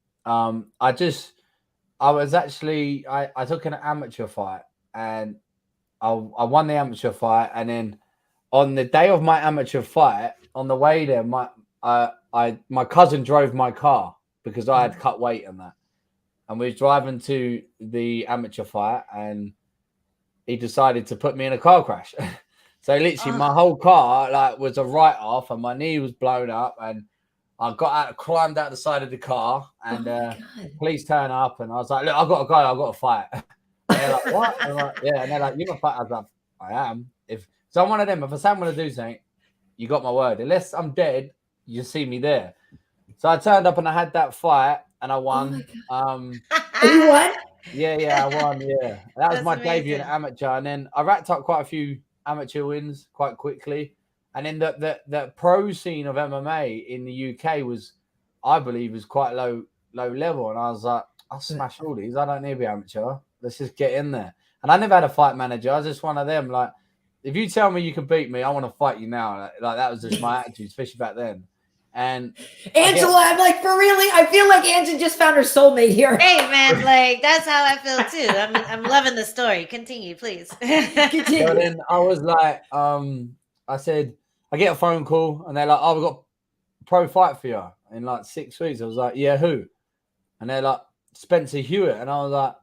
I was actually I took an amateur fight, and I won the amateur fight, and then on the day of my amateur fight, on the way there, my cousin drove my car because I had cut weight and that, and we was driving to the amateur fight, and he decided to put me in a car crash. So literally, my whole car like was a write off, and my knee was blown up, and I got out, climbed out the side of the car, and police turn up, and I was like, "Look, I've got to go. I've got to fight." And they're like, "What?" And I'm like, "Yeah." And they're like, "You're gonna fight?" I was like, "I am." So I'm one of them. If I say I'm gonna do something, you got my word. Unless I'm dead, you see me there. So I turned up and I had that fight, and I won. You won? Yeah, I won. Yeah, that was my debut in amazing. amateur, and then I racked up quite a few amateur wins quite quickly. And then the pro scene of MMA in the UK was, I believe, was quite low level. And I was like, I'll smash all these. I don't need to be amateur. Let's just get in there. And I never had a fight manager. I was just one of them. Like, if you tell me you can beat me, I want to fight you now. Like that was just my attitude, especially back then. And Angela, I'm like, for really, I feel like Angela just found her soulmate here. Hey man, like that's how I feel too. I'm loving the story. Continue, please. Continue. So then I was like, I said, I get a phone call, and they're like, "Oh, we've got a pro fight for you in like 6 weeks." I was like, "Yeah, who?" And they're like, "Spencer Hewitt." And I was like,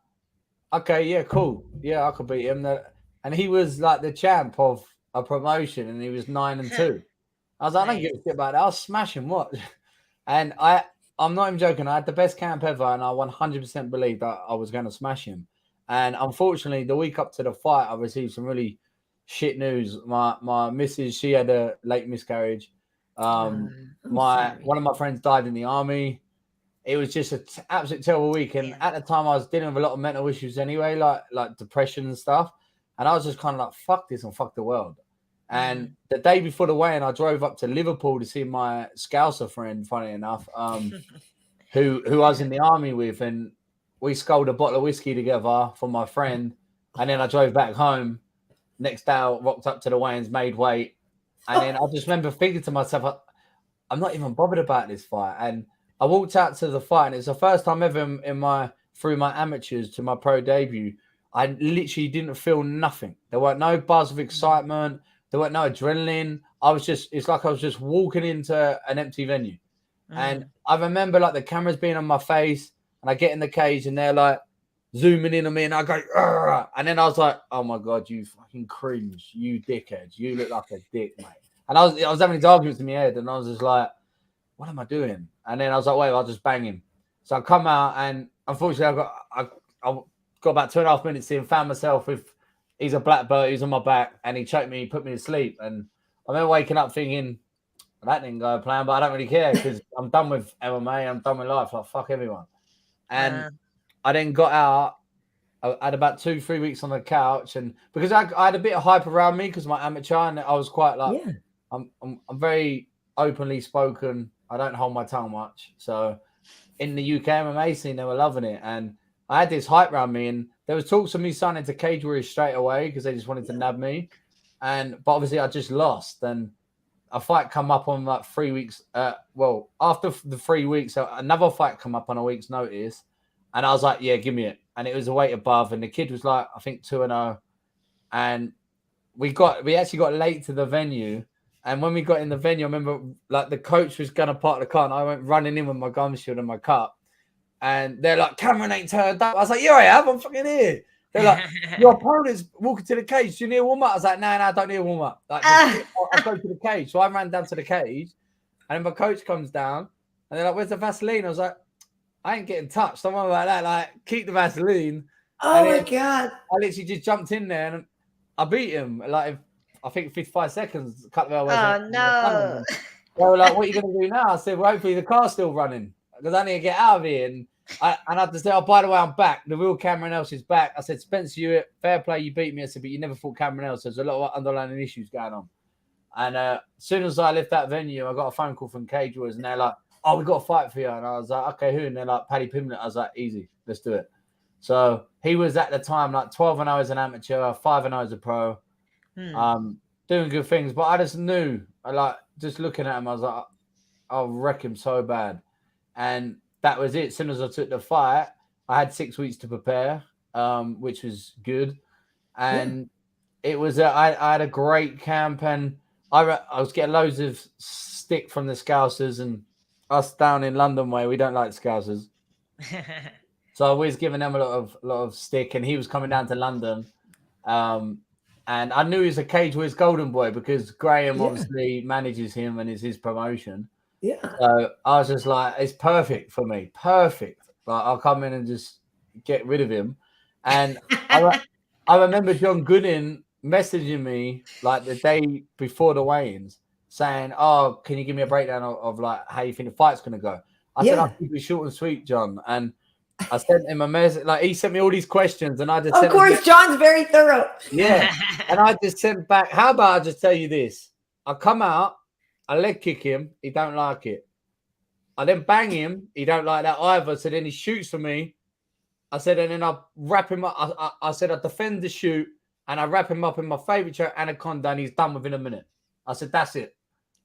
"Okay, yeah, cool. Yeah, I could beat him." And he was like the champ of a promotion, and he was 9-2. I was like, I don't give a shit about that. I'll smash him. What? And I'm not even joking. I had the best camp ever, and I 100% believed that I was going to smash him. And unfortunately, the week up to the fight, I received some really shit news. My missus, she had a late miscarriage. One of my friends died in the army. It was just an absolute terrible week. And at the time, I was dealing with a lot of mental issues anyway, like depression and stuff. And I was just kind of like, fuck this and fuck the world. And the day before the weigh-in, I drove up to Liverpool to see my Scouser friend, funny enough, who I was in the army with. And we sculled a bottle of whiskey together for my friend. And then I drove back home. Next day, I rocked up to the weigh-ins, made weight. And then I just remember thinking to myself, I'm not even bothered about this fight. And I walked out to the fight, and it's the first time ever through my amateurs to my pro debut, I literally didn't feel nothing. There weren't no buzz of excitement. There weren't no adrenaline. It's like I was just walking into an empty venue. And I remember like the cameras being on my face, and I get in the cage, and they're like zooming in on me, and I go, "Argh!" And then I was like, "Oh my God, you fucking cringe, you dickhead. You look like a dick, mate." And I was having these arguments in my head, and I was just like, what am I doing? And then I was like, wait, I'll just bang him. So I come out, and unfortunately, I got about 2.5 minutes in, found myself with, he's a black belt, he's on my back, and he choked me, he put me to sleep. And I remember waking up thinking, that didn't go to plan, but I don't really care because I'm done with MMA, I'm done with life, like fuck everyone. And I then got out. I had about 2-3 weeks on the couch, and because I had a bit of hype around me because my amateur, and I was quite like, I'm very openly spoken. I don't hold my tongue much. So in the UK MMA scene, they were loving it. And I had this hype around me, and there was talks of me signing to Cage Warriors straight away because they just wanted to nab me. But obviously I just lost. And a fight come up on like 3 weeks. After the 3 weeks, another fight come up on a week's notice. And I was like, yeah, give me it. And it was a weight above. And the kid was like, I think 2-0. And we actually got late to the venue. And when we got in the venue, I remember like the coach was going to park the car, and I went running in with my gum shield and my cup. And they're like, Cameron ain't turned up. I was like, yeah, I have. I'm fucking here. They're like, your opponent's walking to the cage. Do you need a warm up? I was like, no, I don't need a warm up. Like, I'll go to the cage. So I ran down to the cage, and then my coach comes down, and they're like, where's the Vaseline? I was like, I ain't getting touched. Someone like that, like, keep the Vaseline. Oh my God. I literally just jumped in there, and I beat him. Like, I think 55 seconds. Cut the away. Oh no! They were like, "What are you going to do now?" I said, "Well, hopefully the car's still running because I need to get out of here." And I had to say, "Oh, by the way, I'm back. The real Cameron Else is back." I said, "Spencer, you fair play. You beat me." I said, "But you never fought Cameron Else. There's a lot of underlying issues going on." And as soon as I left that venue, I got a phone call from Cage Warriors, and they're like, "Oh, we got a fight for you." And I was like, "Okay, who?" And they're like, "Paddy Pimblett." I was like, "Easy, let's do it." So he was at the time like 12-0 as an amateur, 5-0 as a pro. Doing good things, but I just knew, just looking at him, I was like, I'll wreck him so bad. And that was it. As soon as I took the fight, I had 6 weeks to prepare, which was good. And it was I had a great camp, and I was getting loads of stick from the Scousers, and us down in London way, we don't like Scousers. So I was giving them a lot of stick, and he was coming down to London. And I knew he was a Cage Wiz golden boy because Graham obviously manages him and is his promotion. Yeah. So I was just like, it's perfect for me. Perfect. Like, I'll come in and just get rid of him. And I remember John Gooden messaging me like the day before the weigh-ins saying, "Oh, can you give me a breakdown of like how you think the fight's going to go?" I said, "I'll keep it short and sweet, John." And I sent him a message. Like, he sent me all these questions, and I just of course, John's very thorough. Yeah. And I just sent back, how about I just tell you this? I come out, I leg kick him, he don't like it. I then bang him, he don't like that either. So then he shoots for me. I said, and then I wrap him up. I said, I defend the shoot, and I wrap him up in my favorite chair, Anaconda, and he's done within a minute. I said, that's it.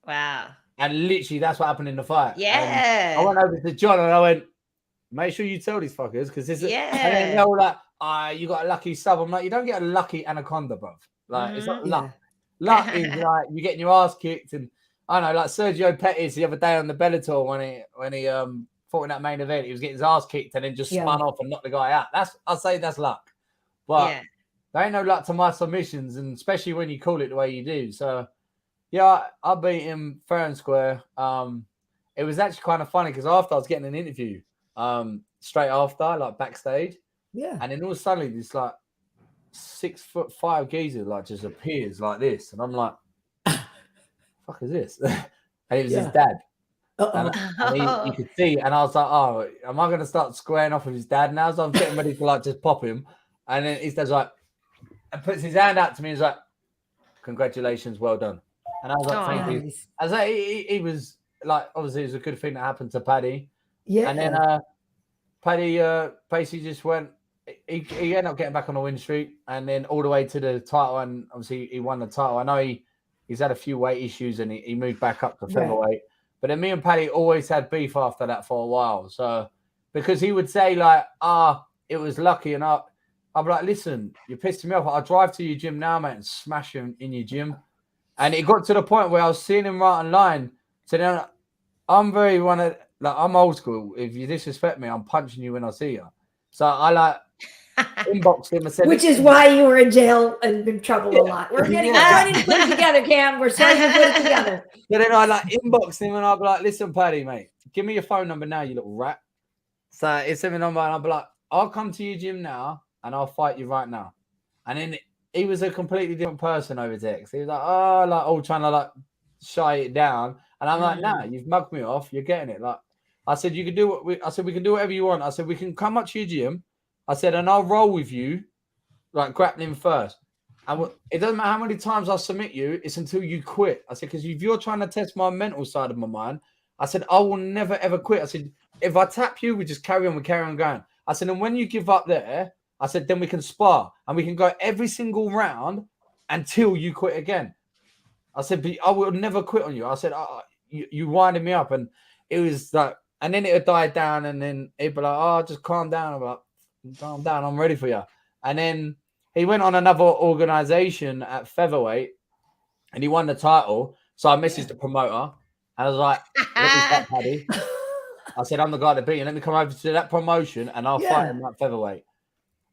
Wow. And literally, that's what happened in the fight. Yeah. And I went over to John, and I went, make sure you tell these fuckers, because this is, and then they're all like, you got a lucky sub. I'm like, you don't get a lucky Anaconda, bruv. Like, it's not luck. Luck is like you getting your ass kicked, and I don't know, like Sergio Pettis the other day on the Bellator when he fought in that main event, he was getting his ass kicked and then just spun off and knocked the guy out. I'd say that's luck, but there ain't no luck to my submissions, and especially when you call it the way you do. So yeah, I beat him fair and square. It was actually kind of funny because after I was getting an interview, straight after, like backstage, and then all of a sudden this like 6'5" geezer like just appears like this, and I'm like, fuck is this? And it was his dad. And you could see, and I was like, oh, am I going to start squaring off with his dad now? So I'm getting ready to like just pop him, and then his dad's like, and puts his hand out to me and he's like, congratulations, well done. And I was like, thank you. I was like, he was like, obviously it was a good thing that happened to Paddy. And then Paddy basically just went, he ended up getting back on the win streak, and then all the way to the title, and obviously he won the title. I know he's had a few weight issues, and he moved back up to featherweight. But then me and Paddy always had beef after that for a while. So because he would say like, it was lucky, and I'd be like, listen, you're pissing me off. I'll drive to your gym now, mate, and smash him in your gym. And it got to the point where I was seeing him right online. So then I'm I'm old school. If you disrespect me, I'm punching you when I see you. So I like inboxed him and said, which is why you were in jail and in trouble a lot. We're starting to put it together, Cam. We're starting to put it together. So then I like inboxed him, and I'll be like, listen, Paddy, mate, give me your phone number now, you little rat. So it's him number, and I'll be like, I'll come to your gym now and I'll fight you right now. And then he was a completely different person over text. He was like, all trying to like shy it down. And I'm like, nah, you've mugged me off. You're getting it. Like I said, you can do what we can do whatever you want. I said, we can come up to your gym. I said, and I'll roll with you, like grappling first. And it doesn't matter how many times I submit you, it's until you quit. I said, because if you're trying to test my mental side of my mind, I said, I will never, ever quit. I said, if I tap you, we just carry on going. I said, and when you give up there, I said, then we can spar and we can go every single round until you quit again. I said, but I will never quit on you. I said, you winded me up. And it was like, and then it would die down, and then it'd be like, just calm down. I'm like, calm down, I'm ready for you. And then he went on another organization at featherweight and he won the title. So I messaged the promoter and I was like, what is that, Paddy? I said, I'm the guy that beat you. Let me come over to that promotion and I'll fight him at featherweight.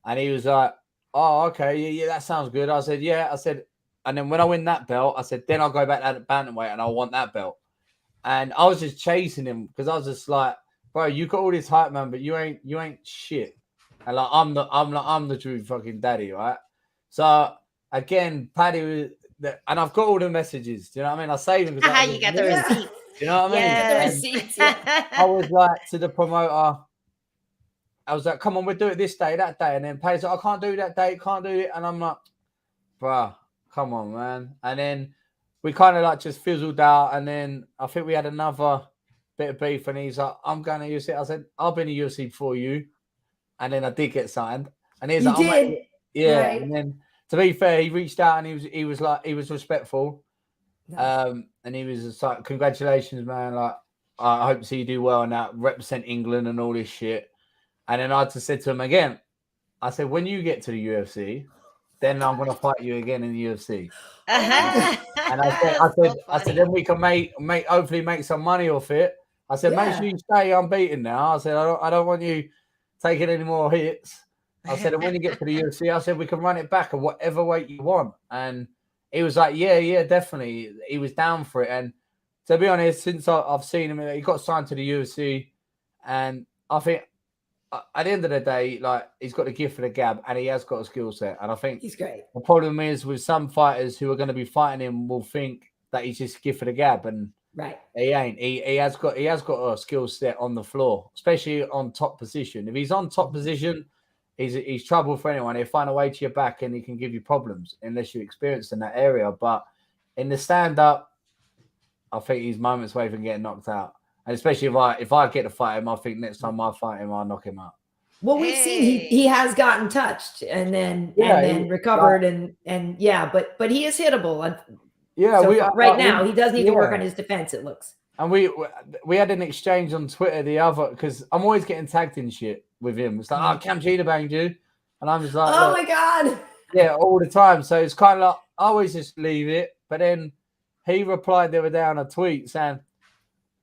And he was like, oh, okay. Yeah, that sounds good. I said, yeah. I said, and then when I win that belt, I said, then I'll go back to that bantamweight and I'll want that belt. And I was just chasing him because I was just like, bro, you got all this hype, man, but you ain't shit. And like I'm the true fucking daddy, right? So again, Paddy was, and I've got all the messages. Do you know what I mean? I saved them. You got the receipt. Do you know what I mean? Yeah, the receipts. Yeah. I was like to the promoter, I was like, come on, we'll do it this day, that day. And then Paddy's like, I can't do that day, can't do it. And I'm like, bruh, come on, man. And then we kind of like just fizzled out. And then I think we had another bit of beef. And he's like, I'm going to UFC. I said, I've been to UFC before you. And then I did get signed. And he's like, did? Yeah. Right. And then to be fair, he reached out and he was respectful. Nice. And he was just like, congratulations, man. Like, I hope to see you do well and that, represent England and all this shit. And then I just said to him again, I said, when you get to the UFC, then I'm going to fight you again in the UFC. And I said, then we can hopefully make some money off it. I said, make sure you stay unbeaten now. I said, I don't want you taking any more hits. I said, and when you get to the UFC, I said, we can run it back at whatever weight you want. And he was like, yeah, definitely. He was down for it. And to be honest, since I've seen him, he got signed to the UFC. And I think at the end of the day, like, he's got the gift for the gab and he has got a skill set. And I think he's great. The problem is with some fighters who are going to be fighting him will think that he's just gift for the gab. And right. He ain't. He has got a skill set on the floor, especially on top position. If he's on top position, he's trouble for anyone. He'll find a way to your back and he can give you problems unless you're experienced in that area. But in the stand-up, I think he's moments away from getting knocked out. And especially if I get to fight him, I think next time I fight him, I'll knock him out. Well, we've seen he has gotten touched and then recovered and but he is hittable. Yeah, so right now he does need to work on his defense, it looks. And we had an exchange on Twitter because I'm always getting tagged in shit with him. It's like, Cam-Cheetah banged you. And I'm just like, oh my God. Yeah, all the time. So it's kind of like, I always just leave it. But then he replied the other day on a tweet saying,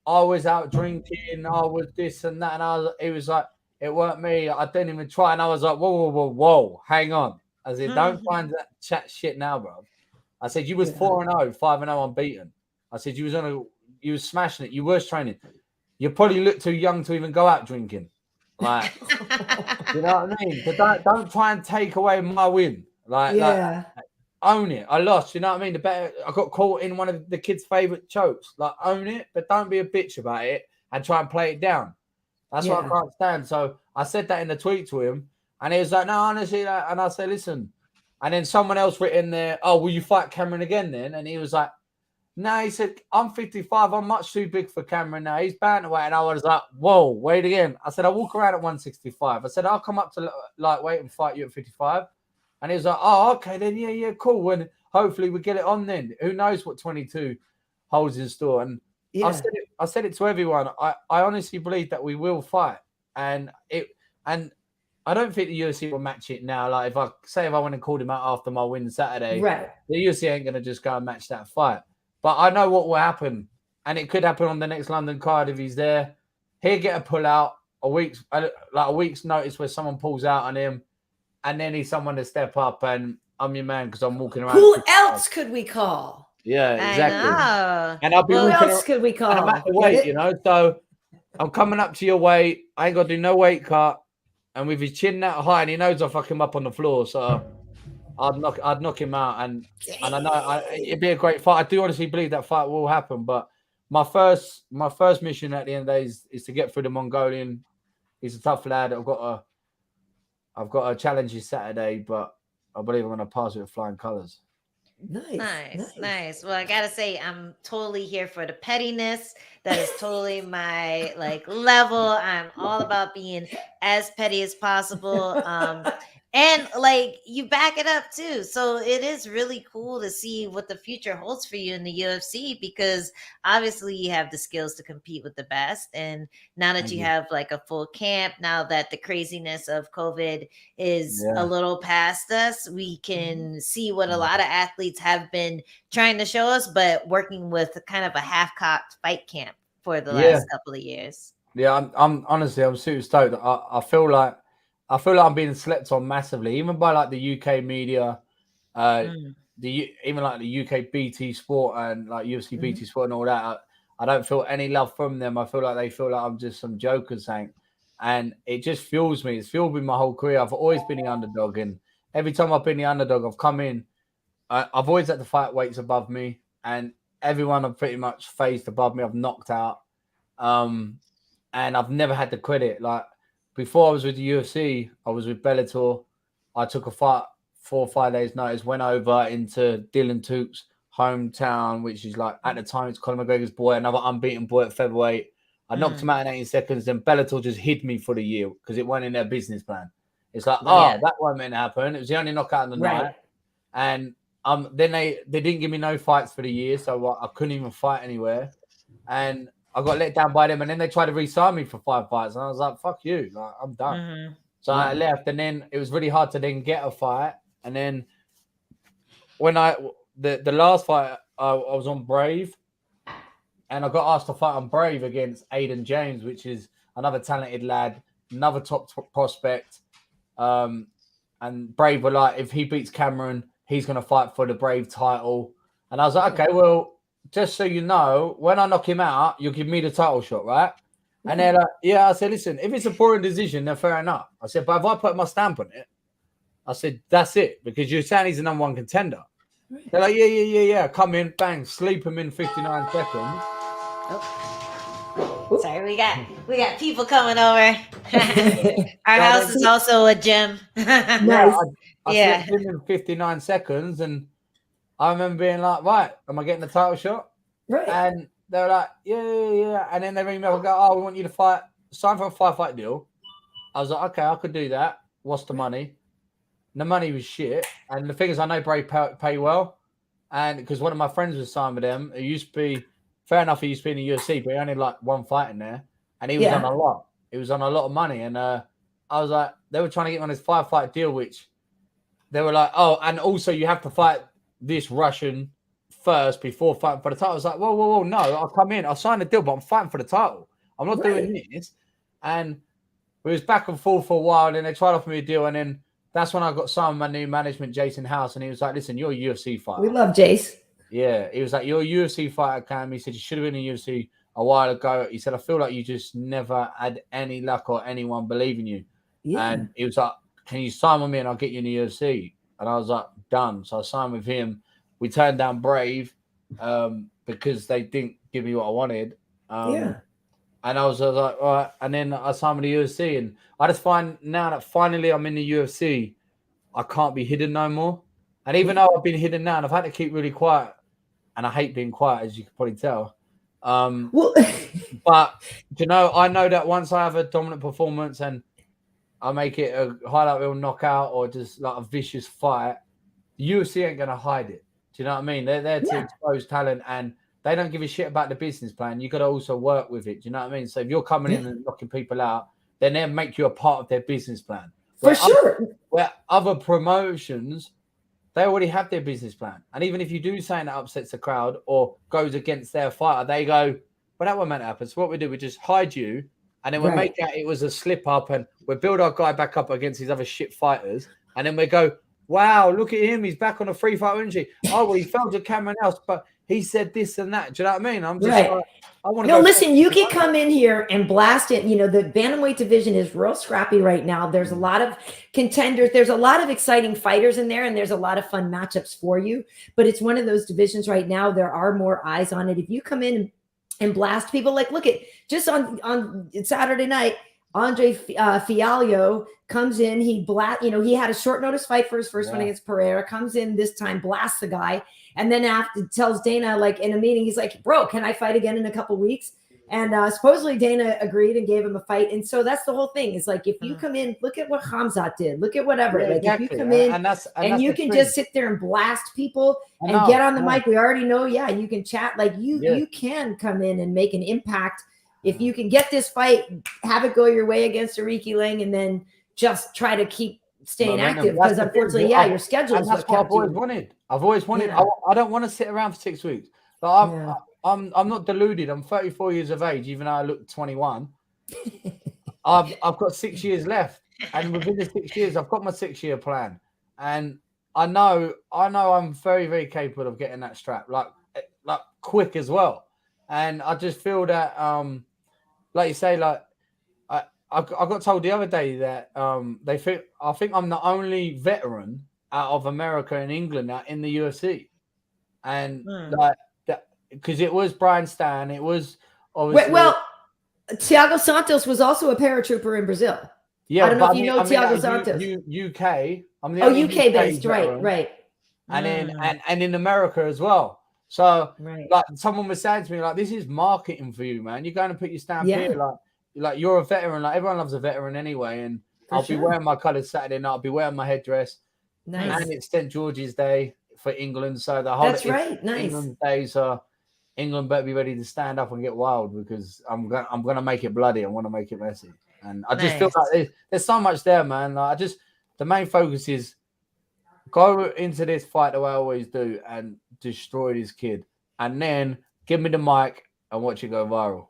I was out drinking, I was this and that. And he was like, it weren't me. I didn't even try. And I was like, whoa, hang on. I said, don't find that chat shit now, bro. I said, you was 4-0, 5-0 unbeaten. I said, you was smashing it. You was training. You probably look too young to even go out drinking. Like, you know what I mean? But don't try and take away my win. Like, own it. I lost. You know what I mean? I got caught in one of the kids' favorite chokes. Like, own it, but don't be a bitch about it and try and play it down. That's what I can't stand. So I said that in the tweet to him, and he was like, no, honestly, and I said, listen. And then someone else written there, oh, will you fight Cameron again then? And he was like, no, he said, I'm 55. I'm much too big for Cameron now. He's bantamweight. And I was like, whoa, wait again. I said, I walk around at 165. I said, I'll come up to lightweight and fight you at 55. And he was like, oh, okay, then, yeah, cool. And hopefully we get it on then. Who knows what 22 holds in store. And I said it to everyone. I honestly believe that we will fight. And I don't think the UFC will match it now. Like, if I went and called him out after my win Saturday, the UFC ain't going to just go and match that fight. But I know what will happen. And it could happen on the next London card if he's there. He'll get a pull out a week's notice where someone pulls out on him. And then he's someone to step up. And I'm your man because I'm walking around. Who else could we call? Yeah, exactly. And I'll be who else could we call? And I'm at the weight, you know. So I'm coming up to your weight. I ain't got to do no weight cut. And with his chin that high, and he knows I'll fuck him up on the floor, so I'd knock him out, and I know it'd be a great fight. I do honestly believe that fight will happen, but my first mission at the end of the day is to get through the Mongolian. He's a tough lad. I've got a challenge this Saturday, but I believe I'm going to pass it with flying colours. Nice. Well, I gotta say, I'm totally here for the pettiness. That is totally my level. I'm all about being as petty as possible. And you back it up too. So it is really cool to see what the future holds for you in the UFC, because obviously you have the skills to compete with the best. And now that you have a full camp, now that the craziness of COVID is a little past us, we can see what a lot of athletes have been trying to show us, but working with kind of a half-cocked fight camp for the last couple of years. Yeah, I'm honestly, I'm super stoked. I feel like I'm being slept on massively, even by the UK media, even the UK BT Sport and UFC BT Sport and all that. I don't feel any love from them. I feel like they feel like I'm just some joker saying, and it just fuels me. It's fueled me my whole career. I've always been the underdog, and every time I've been the underdog, I've come in. I've always had to fight weights above me, and everyone I've pretty much faced above me, I've knocked out, and I've never had the credit. Before I was with the UFC, I was with Bellator. I took a fight 4 or 5 days notice, went over into Dylan Tuke's hometown, which is at the time, it's Conor McGregor's boy, another unbeaten boy at featherweight. I knocked him out in 18 seconds. Then Bellator just hid me for the year because it weren't in their business plan. It's that won't meant to happen. It was the only knockout in the night. And then they didn't give me no fights for the year, so I couldn't even fight anywhere. And I got let down by them, and then they tried to re-sign me for 5 fights, and I was like, "Fuck you, like, I'm done." Mm-hmm. So I left, and then it was really hard to then get a fight. And then when the last fight, I was on Brave, and I got asked to fight on Brave against Aiden James, which is another talented lad, another top prospect. And Brave were like, if he beats Cameron, he's going to fight for the Brave title. And I was like, okay, well, just so you know, when I knock him out, you'll give me the title shot, right? And they're like, yeah. I said, listen, if it's a boring decision, then fair enough. I said, but if I put my stamp on it, I said, that's it, because you're saying he's the number one contender. They're like, yeah. Come in, bang, sleep him in 59 seconds. Oh. Sorry, we got people coming over. Our house is also a gym. Nice. I slept him in 59 seconds, and I remember being like, right, am I getting the title shot? Right. And they were like, yeah. And then they ring me up and go, oh, we want you to sign for a 5-fight deal. I was like, okay, I could do that. What's the money? And the money was shit. And the thing is, I know Brave pay well. And because one of my friends was signed with them, it used to be, fair enough, he used to be in the UFC, but he only had like one fight in there. And he was on a lot. He was on a lot of money. And I was like, they were trying to get on this 5-fight deal, which they were like, oh, and also you have to fight this Russian first before fighting for the title. I was like, whoa, no, I'll come in, I'll sign the deal, but I'm fighting for the title. I'm not doing this. And we was back and forth for a while, and then they tried to offer me a deal, and then that's when I got signed with my new management, Jason House, and he was like, listen, you're a UFC fighter. We love Jace. Yeah, he was like, you're a UFC fighter, Cam. He said, you should have been in UFC a while ago. He said, I feel like you just never had any luck or anyone believe in you. Yeah. And he was like, can you sign with me and I'll get you in the UFC? And I was like, done. So I signed with him. We turned down Brave because they didn't give me what I wanted. And I was like, all right. And then I signed with the UFC. And I just find now that finally I'm in the UFC, I can't be hidden no more. And even though I've been hidden now and I've had to keep really quiet, and I hate being quiet, as you can probably tell. But, you know, I know that once I have a dominant performance and I make it a highlight reel knockout or just like a vicious fight, the UFC ain't going to hide it. Do you know what I mean? They're there to expose talent, and they don't give a shit about the business plan. You got to also work with it. Do you know what I mean? So if you're coming in and knocking people out, then they'll make you a part of their business plan. For sure. Where other promotions, they already have their business plan. And even if you do something that upsets the crowd or goes against their fighter, they go, well, that wasn't meant to happen. So what we do, we just hide you, and then we make out it was a slip up, and we build our guy back up against these other shit fighters. And then we go, wow, look at him. He's back on a free fight injury. Oh, well, he fell to Cameron Else, but he said this and that. Do you know what I mean? I'm just like, I want to listen, you can come in here and blast it. You know, the bantamweight division is real scrappy right now. There's a lot of contenders. There's a lot of exciting fighters in there, and there's a lot of fun matchups for you. But it's one of those divisions right now. There are more eyes on it. If you come in and blast people, like look at just on Saturday night, Andre Fialho comes in. He had a short notice fight for his first one against Pereira. Comes in this time, blasts the guy. And then after tells Dana, like in a meeting, he's like, bro, can I fight again in a couple weeks? And supposedly Dana agreed and gave him a fight. And so that's the whole thing. Is like, if you come in, look at what Hamzat did. Look at whatever. Yeah, like exactly. if you come in and you can just sit there and blast people and get on the mic. We already know, you can chat. Like you can come in and make an impact. If you can get this fight, have it go your way against Ariki Lang, and then just try to keep staying active, because unfortunately, your schedule is what I've always wanted. I don't want to sit around for 6 weeks. But I'm not deluded. I'm 34 years of age, even though I look 21. I've got 6 years left, and within the 6 years, I've got my 6-year plan, and I know I'm very, very capable of getting that strap, like quick as well. And I just feel that, like you say, like. I got told the other day that I think I'm the only veteran out of America and England now in the UFC, and like that, because it was Brian Stan, it was obviously. Well, Thiago Santos was also a paratrooper in Brazil. Yeah, I don't know if you know Thiago Santos. UK. I'm the only UK based, veteran. right. And and in America as well. So like someone was saying to me, like, this is marketing for you, man. You're going to put your stamp here, like you're a veteran, like everyone loves a veteran anyway, and I'll be wearing my colours Saturday night. I'll be wearing my headdress. Nice. And it's St. George's Day for England, so the whole England days are England better be ready to stand up and get wild because I'm gonna make it bloody. I want to make it messy, and I just feel like there's so much there, man. Like the main focus is go into this fight the way I always do and destroy this kid, and then give me the mic and watch it go viral.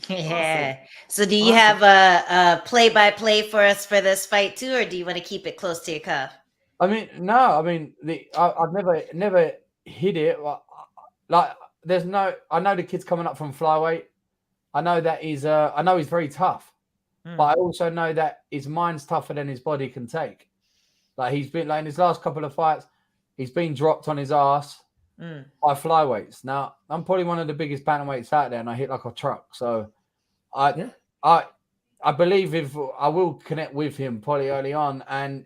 Yeah. Awesome. So do you have a play-by-play for us for this fight too, or do you want to keep it close to your cuff? I mean, no. I mean, I've never hit it. Like, there's no. I know the kid's coming up from flyweight. I know that I know he's very tough, but I also know that his mind's tougher than his body can take. Like, he's been in his last couple of fights, he's been dropped on his ass by flyweights. Now, I'm probably one of the biggest bantamweights out there, and I hit like a truck. So, I believe if I will connect with him probably early on, and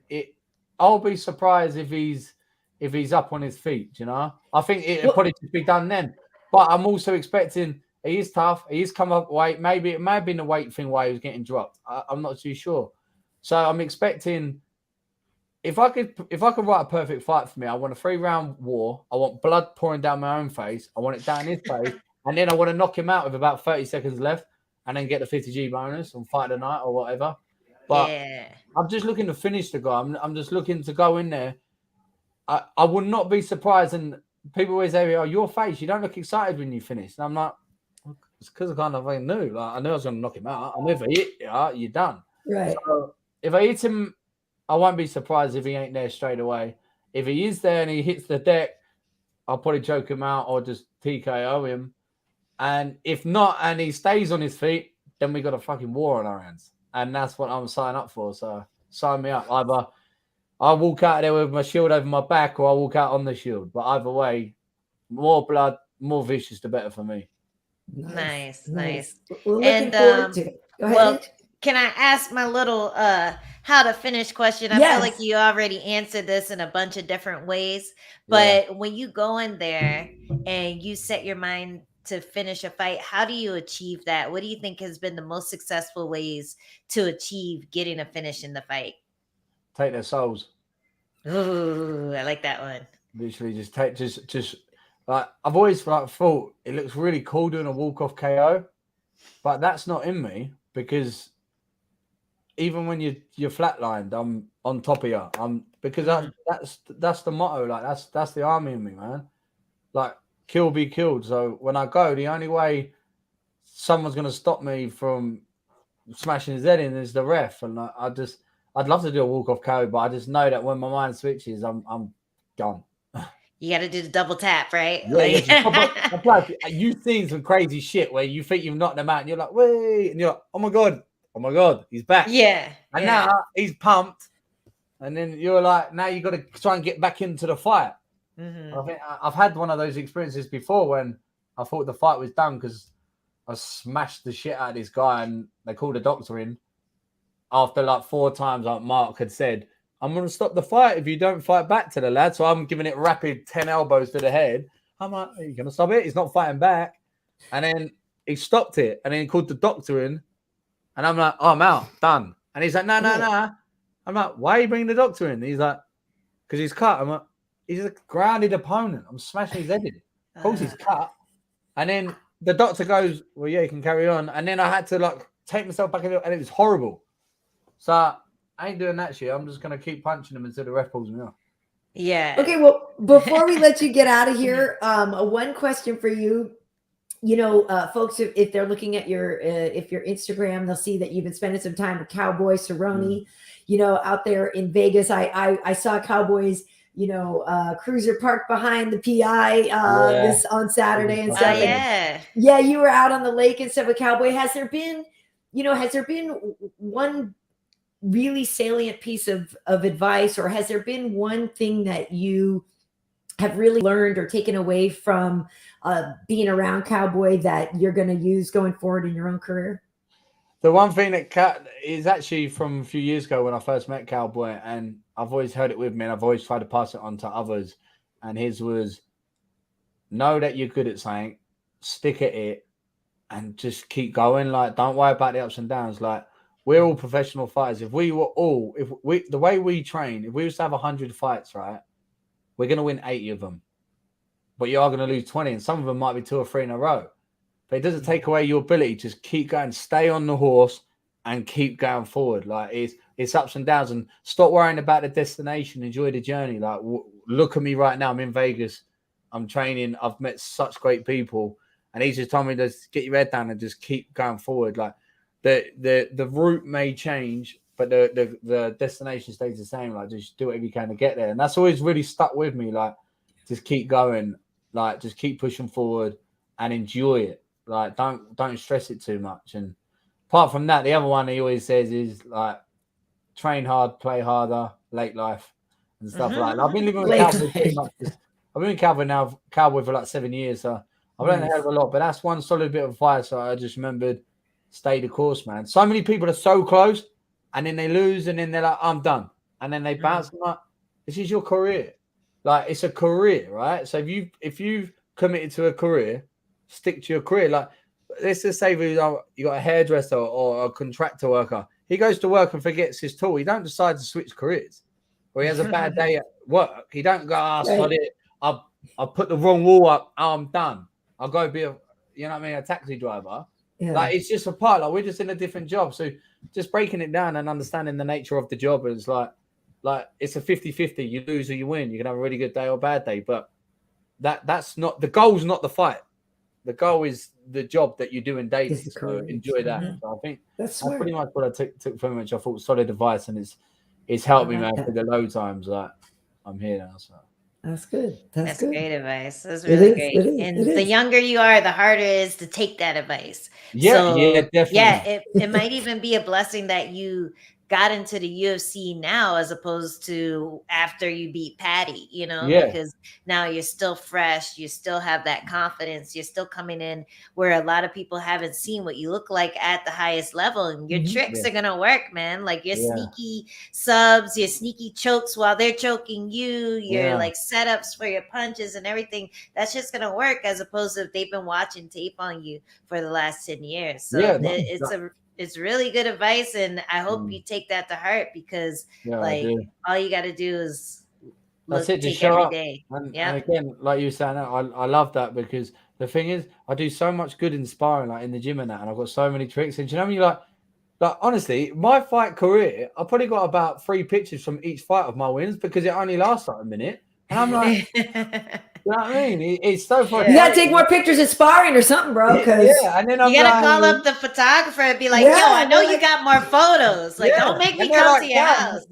I'll be surprised if he's up on his feet. You know, I think it'll probably just be done then. But I'm also expecting he is tough. He's come up weight. Maybe it may have been the weight thing why he was getting dropped. I'm not too sure. So I'm expecting. If I could write a perfect fight for me, I want a 3-round war. I want blood pouring down my own face. I want it down his face. And then I want to knock him out with about 30 seconds left and then get the 50G bonus on fight of the night or whatever. But I'm just looking to finish the guy. I'm just looking to go in there. I would not be surprised. And people always say, oh, your face, you don't look excited when you finish. And I'm like, it's because I kind of knew. Like, I knew I was going to knock him out. I knew if I hit you, you're done. Right. So if I hit him, I won't be surprised if he ain't there straight away. If he is there and he hits the deck, I'll probably choke him out or just TKO him. And if not, and he stays on his feet, then we got a fucking war on our hands. And that's what I'm signing up for. So sign me up. Either I walk out there with my shield over my back or I walk out on the shield. But either way, more blood, more vicious, the better for me. Nice. We're looking forward to it. Go ahead. Well, can I ask my little how to finish question? I feel like you already answered this in a bunch of different ways. But when you go in there and you set your mind to finish a fight, how do you achieve that? What do you think has been the most successful ways to achieve getting a finish in the fight? Take their souls. Ooh, I like that one. Literally just like I've always thought it looks really cool doing a walk-off KO, but that's not in me because even when you're flatlined, I'm on top of you. Because that's the motto. Like that's the army in me, man. Like kill, be killed. So when I go, the only way someone's gonna stop me from smashing his head in is the ref. And I'd love to do a walk-off KO, but I just know that when my mind switches, I'm gone. You got to do the double tap, right? Yeah, you've seen some crazy shit where you think you've knocked them out, and you're like, wait, and you're like, oh my god, he's back. Yeah. And now he's pumped. And then you're like, now you got to try and get back into the fight. I think I've had one of those experiences before when I thought the fight was done because I smashed the shit out of this guy and they called a doctor in after like 4 times, like Mark had said, I'm going to stop the fight if you don't fight back to the lad. So I'm giving it rapid 10 elbows to the head. I'm like, are you going to stop it? He's not fighting back. And then he stopped it. And then he called the doctor in. And I'm like, oh, I'm out. Done. And he's like, no. I'm like, why are you bringing the doctor in? He's like, because he's cut. I'm like, he's a grounded opponent. I'm smashing his head in. Of course he's cut. And then the doctor goes, well, yeah, you can carry on. And then I had to like take myself back in, and it was horrible. So I ain't doing that shit. I'm just going to keep punching him until the ref pulls me off. Yeah. Okay, well, before we let you get out of here, one question for you. You know, folks, if they're looking at your Instagram, they'll see that you've been spending some time with Cowboy Cerrone, you know, out there in Vegas. I saw Cowboys, you know, cruiser parked behind the PI this on Saturday and stuff. Yeah, you were out on the lake and stuff with Cowboy. Has there been one really salient piece of advice, or has there been one thing that you have really learned or taken away from being around Cowboy that you're going to use going forward in your own career? The one thing that is actually from a few years ago when I first met Cowboy, and I've always heard it with me and I've always tried to pass it on to others. And his was, know that you're good at something, stick at it, and just keep going. Like, don't worry about the ups and downs. Like, we're all professional fighters. The way we train, if we used to have 100 fights, right, we're going to win 80 of them. but you are going to lose 20, and some of them might be 2 or 3 in a row. But it doesn't take away your ability. Just keep going, stay on the horse, and keep going forward. Like it's ups and downs, and stop worrying about the destination. Enjoy the journey. Like look at me right now. I'm in Vegas. I'm training. I've met such great people, and he just told me to get your head down and just keep going forward. Like the route may change, but the destination stays the same. Like just do whatever you can to get there, and that's always really stuck with me. Like just keep going. Like just keep pushing forward and enjoy it. Like don't stress it too much. And apart from that, the other one he always says is like train hard, play harder, late life and stuff like that. I've been living with Cowboy pretty much. I've been with Cowboy for like 7 years, so I've learned a hell of a lot. But that's one solid bit of advice I just remembered. Stay the course, man. So many people are so close, and then they lose, and then they're like, I'm done. And then they bounce. Like, this is your career. Like, it's a career, right? So if you've committed to a career, stick to your career. Like, let's just say you got a hairdresser or a contractor worker. He goes to work and forgets his tool. He don't decide to switch careers. Or he has a bad day at work. He don't go, sod it. I put the wrong wall up. I'm done. I'll go be a taxi driver. Yeah. Like, it's just a part. Like, we're just in a different job. So just breaking it down and understanding the nature of the job is like it's a 50-50. You lose or you win. You can have a really good day or bad day. But that's not the goal's not the fight. The goal is the job that you're doing daily. So enjoy that. Mm-hmm. So I think that's pretty much what I took from it, which I thought was solid advice, and it's helped me, man, for the low times. Like, I'm here now. So that's good. That's good. Great advice. That's really great. And the younger you are, the harder it is to take that advice. Yeah, definitely. Yeah, it might even be a blessing that you got into the UFC now as opposed to after you beat Paddy, because now you're still fresh, you still have that confidence, you're still coming in where a lot of people haven't seen what you look like at the highest level, and your tricks are gonna work, man. Like your sneaky subs, your sneaky chokes while they're choking you, your like setups for your punches and everything, that's just gonna work, as opposed to if they've been watching tape on you for the last 10 years. So it's really good advice, and I hope you take that to heart, because all you got to do is take every day. And again, like you were saying, I love that, because the thing is, I do so much good inspiring, like in the gym and that, and I've got so many tricks. And you know, when you're like honestly, my fight career, I probably got about 3 pictures from each fight of my wins, because it only lasts like a minute, and I'm like. You know what I mean? It's so funny. You gotta take more pictures of sparring or something, bro. And then you gotta call up the photographer and be like, "Yo, I know you got more photos. Like, don't make me come to your house."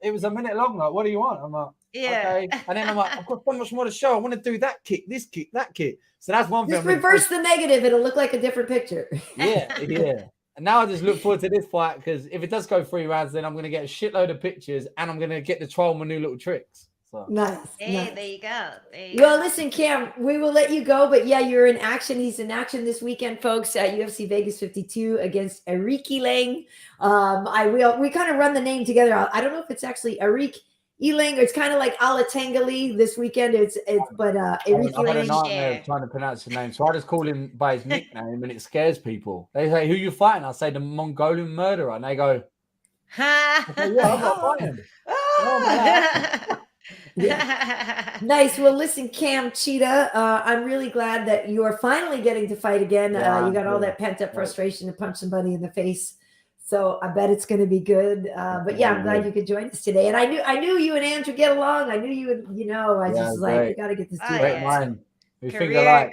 It was a minute long. Like, what do you want? I'm like, okay. And then I'm like, I've got so much more to show. I want to do that kick, this kick, that kick. So that's one thing. Just reverse the negative. It'll look like a different picture. Yeah. And now I just look forward to this fight, because if it does go 3 rounds, then I'm going to get a shitload of pictures, and I'm going to get to trial my new little tricks. So. Nice. There you go. Well, listen, Cam, we will let you go, but you're in action. He's in action this weekend, folks, at UFC Vegas 52 against Enrique Lang. We kind of run the name together. I don't know if it's actually Enrique Lang, or it's kind of like Ala Tangali this weekend. But Enrique Lang. I had a nightmare trying to pronounce the name, so I just call him by his nickname, and it scares people. They say, "Who you fighting?" I say, "The Mongolian murderer," and they go, "Ha!" I'm not fighting. Nice. Well, listen, Cam-Cheetah, I'm really glad that you are finally getting to fight again. You got all that pent-up frustration to punch somebody in the face, so I bet it's going to be good. But I'm glad you could join us today. And I knew you and Andrew get along. I knew you would. We got to get this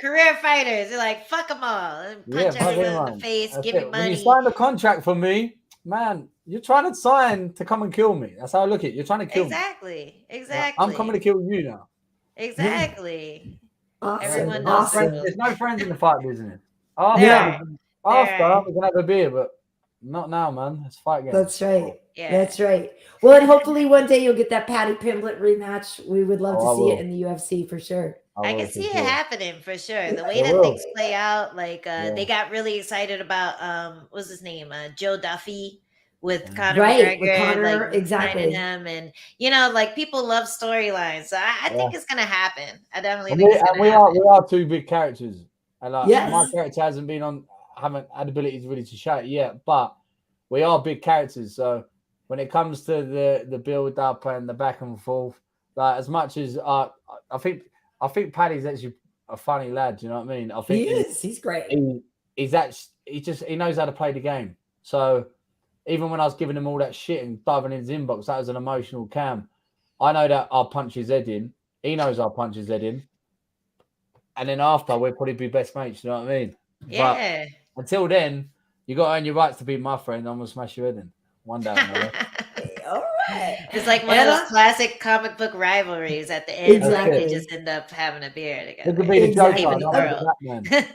career fighters. They're like, fuck them all, punch everyone in the face, give me money. When you sign the contract for me, man, you're trying to sign to come and kill me. That's how I look at it. You're trying to kill me. Exactly. I'm coming to kill you now. Exactly. Awesome. Everyone knows. There's no friends in the fight business. After we can have a beer, but not now, man. Let's fight again. That's right. Yeah. That's right. Well, and hopefully one day you'll get that Paddy Pimblett rematch. We would love to see it in the UFC for sure. I can see it happening for sure. The way that things play out, they got really excited about what's his name, Joe Duffy with Conor McGregor, with Conor, exactly. Him, and people love storylines. So I think it's gonna happen. I definitely think it's gonna happen. We are 2 big characters, and my character haven't had abilities really to shout yet, but we are big characters. So when it comes to the build up and the back and forth, as much as I think I think Paddy's actually a funny lad. Do you know what I mean? I think He is. He's great. he knows how to play the game. So even when I was giving him all that shit and diving in his inbox, that was an emotional Cam. I know that I'll punch his head in. He knows I'll punch his head in. And then after, we'll probably be best mates. You know what I mean? Yeah. But until then, you got to earn your rights to be my friend. I'm going to smash your head in. One day. All right. It's like one of those classic comic book rivalries at the end. Exactly. Like they just end up having a beer together. It could be the Exactly. Joker. Saving the world.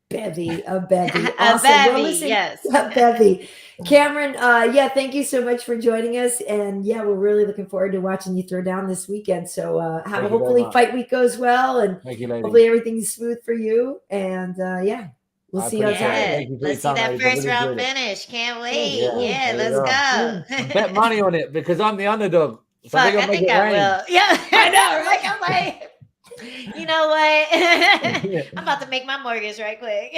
Bevy, a bevy. A Awesome. bevy, Well, listen, yes. a bevy. Cameron, thank you so much for joining us. And yeah, we're really looking forward to watching you throw down this weekend. So hopefully fight week goes well and hopefully everything's smooth for you. And we'll see you on Saturday. Let's see that first round finish. Can't wait. Yeah, let's go. Bet money on it because I'm the underdog. So Fuck, I think I will. Yeah, I know, right? I'm like, you know what? I'm about to make my mortgage right quick.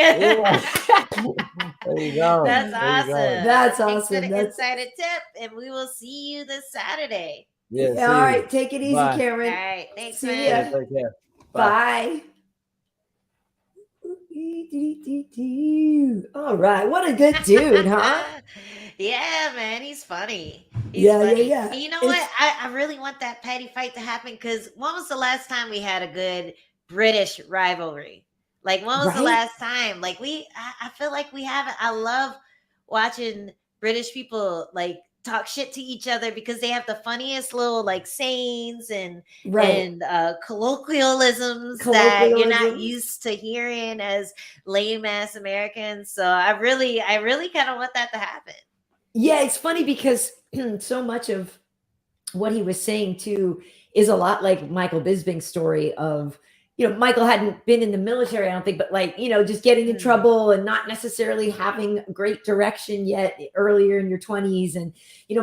There you go. That's awesome. That's Thanks awesome. for the insider tip, and we will see you this Saturday. Yeah. All right. Take it easy, Bye. Cameron. All right. Thanks, See man. ya. Bye. All right. What a good dude, huh? Yeah, man. He's funny. Yeah. And you know what? I really want that Paddy fight to happen because when was the last time we had a good British rivalry? Like, when was the last time? Like, I feel like we haven't. I love watching British people, like, talk shit to each other because they have the funniest little, like, sayings and colloquialisms that you're not used to hearing as lame ass Americans. So I really kind of want that to happen. Yeah, it's funny because so much of what he was saying too is a lot like Michael Bisping's story of, Michael hadn't been in the military, I don't think, but like, just getting in trouble and not necessarily having great direction yet earlier in your 20s. And,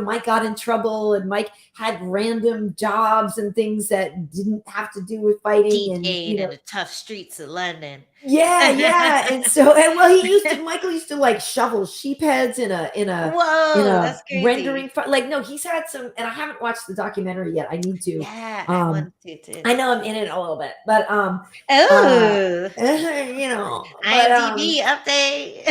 Mike got in trouble and Mike had random jobs and things that didn't have to do with fighting. And in the tough streets of London. Yeah. And so, Michael used to like shovel sheep heads in a that's crazy. rendering. No, he's had some, and I haven't watched the documentary yet. I need to. Yeah, I want to too. I know I'm in it a little bit, but IMDb update.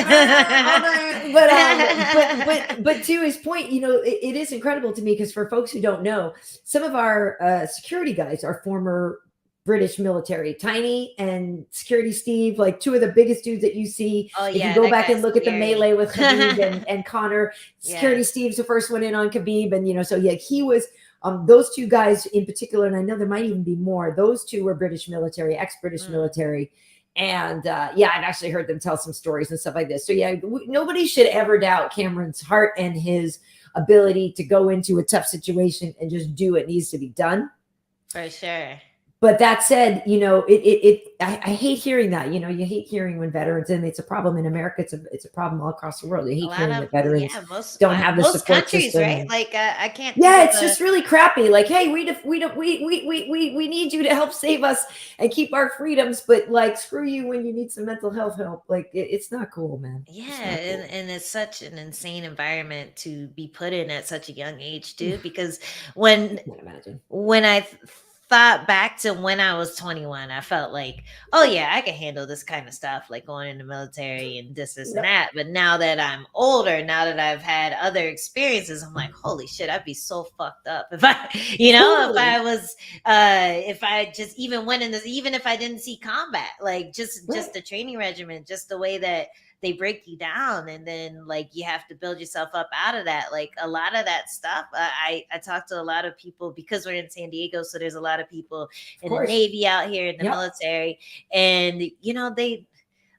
but to his point, it is incredible to me because for folks who don't know, some of our security guys are former British military. Tiny and Security Steve, like two of the biggest dudes that you see. If you go back and look at the melee with Khabib and Connor, Security Steve's the first one in on Khabib. And, he was those two guys in particular, and I know there might even be more. Those two were British military, ex-British military. And I've actually heard them tell some stories and stuff like this. So nobody should ever doubt Cameron's heart and his ability to go into a tough situation and just do what needs to be done. For sure. But that said, I hate hearing that. You hate hearing when veterans, and it's a problem in America. It's a problem all across the world. You hate hearing that veterans don't have the support countries, system. right? Like I can't. Yeah, it's just really crappy. Like, hey, we need you to help save us and keep our freedoms, but like, screw you when you need some mental health help. Like, it's not cool, man. Yeah, and it's such an insane environment to be put in at such a young age, too. Because when I thought back to when I was 21, I felt like, oh yeah, I can handle this kind of stuff, like going in the military and this and that. But now that I'm older, now that I've had other experiences, I'm like, holy shit, I'd be so fucked up if I, if I just even went in this, even if I didn't see combat, like just the training regimen, just the way that they break you down, and then like you have to build yourself up out of that. Like a lot of that stuff, I talked to a lot of people because we're in San Diego, so there's a lot of people in the Navy out here in the military, and they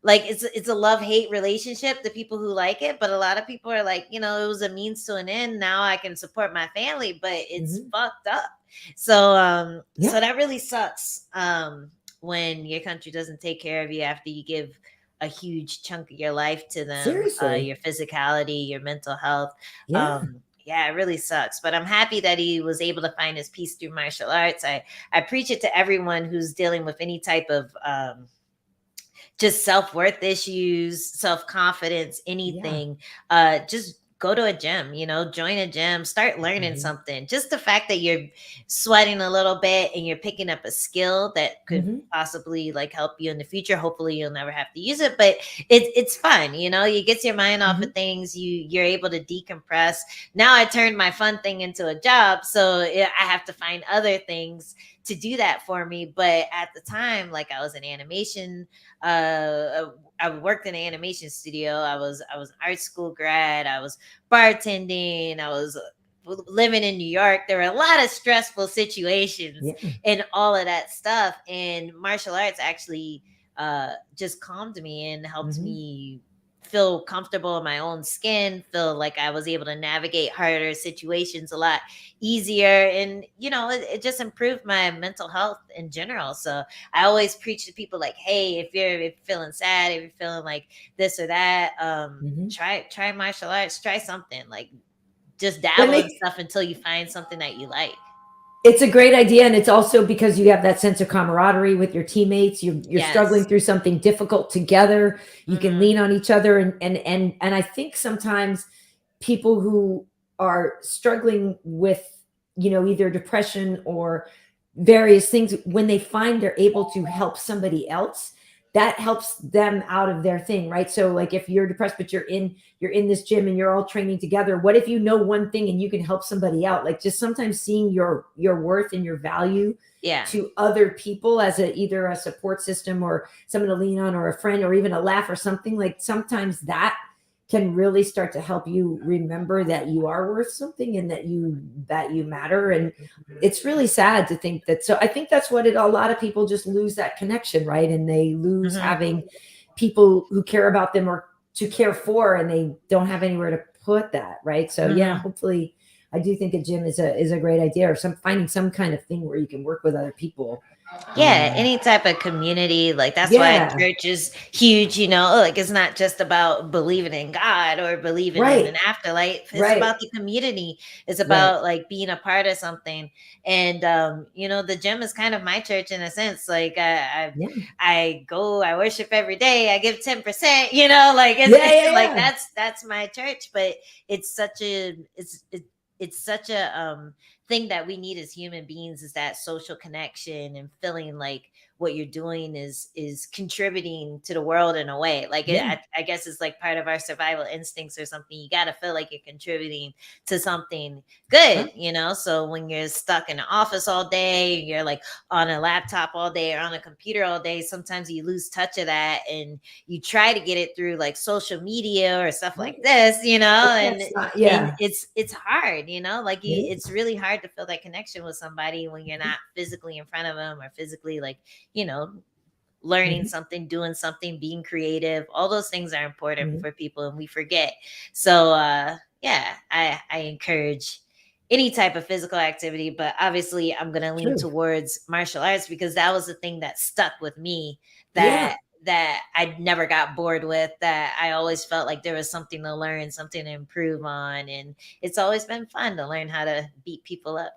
like it's a love-hate relationship, the people who like it, but a lot of people are like, it was a means to an end. Now I can support my family, but it's fucked up. So so that really sucks when your country doesn't take care of you after you give a huge chunk of your life to them. Your physicality, your mental health. It really sucks, but I'm happy that he was able to find his peace through martial arts. I preach it to everyone who's dealing with any type of just self-worth issues, self-confidence, anything. Just go to a gym, join a gym, start learning something. Just the fact that you're sweating a little bit and you're picking up a skill that could possibly like help you in the future. Hopefully you'll never have to use it, but it's fun. It gets your mind off of things. You're able to decompress. Now I turned my fun thing into a job. So I have to find other things to do that for me. But at the time, like I was in animation, I worked in an animation studio. I was art school grad. I was bartending. I was living in New York. There were a lot of stressful situations and all of that stuff. And martial arts actually just calmed me and helped me feel comfortable in my own skin, feel like I was able to navigate harder situations a lot easier. And, it just improved my mental health in general. So I always preach to people like, hey, if you're feeling sad, if you're feeling like this or that, try martial arts, try something, like just dabble in stuff until you find something that you like. It's a great idea. And it's also because you have that sense of camaraderie with your teammates. You're struggling through something difficult together. You can lean on each other. And I think sometimes people who are struggling with, either depression or various things, when they find they're able to help somebody else, that helps them out of their thing, right? So like if you're depressed, but you're in this gym and you're all training together, what if you know one thing and you can help somebody out? Like just sometimes seeing your worth and your value to other people as either a support system or someone to lean on or a friend or even a laugh or something, like sometimes that can really start to help you remember that you are worth something and that you matter. And it's really sad to think that. So I think that's what a lot of people just lose that connection, right? And they lose having people who care about them or to care for, and they don't have anywhere to put that, right? So hopefully I do think a gym is a great idea, or finding some kind of thing where you can work with other people. Yeah, any type of community. Like that's why church is huge, like it's not just about believing in God or believing in an afterlife. It's about the community. It's about like being a part of something. And the gym is kind of my church in a sense. Like I go, I worship every day, I give 10%, like it's like that's my church. But it's such a thing that we need as human beings, is that social connection and feeling like what you're doing is contributing to the world in a way. Like I guess it's like part of our survival instincts or something. You got to feel like you're contributing to something good, So when you're stuck in the office all day, you're like on a laptop all day or on a computer all day, sometimes you lose touch of that and you try to get it through like social media or stuff like this, and it's hard, like it's really hard to feel that connection with somebody when you're not physically in front of them or physically like, learning something, doing something, being creative. All those things are important for people and we forget. So I encourage any type of physical activity, but obviously I'm going to lean towards martial arts because that was the thing that stuck with me, that I never got bored with, that I always felt like there was something to learn, something to improve on. And it's always been fun to learn how to beat people up.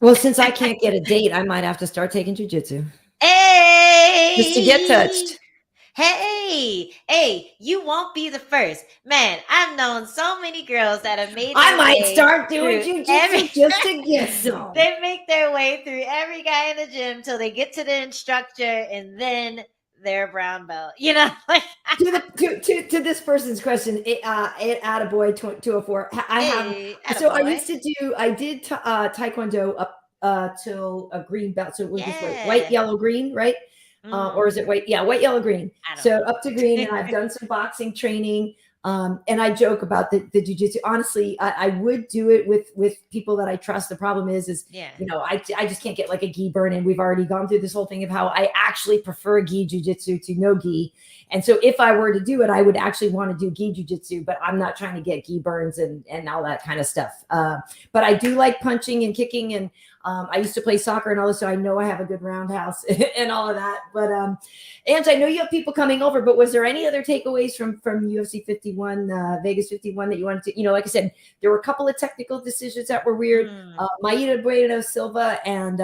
Well, since I can't get a date, I might have to start taking jiu-jitsu. Hey, just to get touched. Hey, you won't be the first. Man, I've known so many girls that have made I might start doing jiu-jitsu just to get some. They make their way through every guy in the gym till they get to the instructor and then they're brown belt, like to this person's question, attaboy 204. I did taekwondo up till a green belt. So it was white, yellow, green, right? Or is it white? Yeah, white, yellow, green. So up to green, and I've done some boxing training. And I joke about the jiu-jitsu. Honestly, I would do it with people that I trust. The problem is I just can't get like a gi burn. And we've already gone through this whole thing of how I actually prefer gi jiu-jitsu to no gi. And so if I were to do it, I would actually want to do gi jiu-jitsu, but I'm not trying to get gi burns and all that kind of stuff. But I do like punching and kicking, and I used to play soccer and all this, so I know I have a good roundhouse and all of that. But Ange, I know you have people coming over, but was there any other takeaways from UFC 51, Vegas 51 that you wanted to, like I said, there were a couple of technical decisions that were weird. Maida Bueno Silva and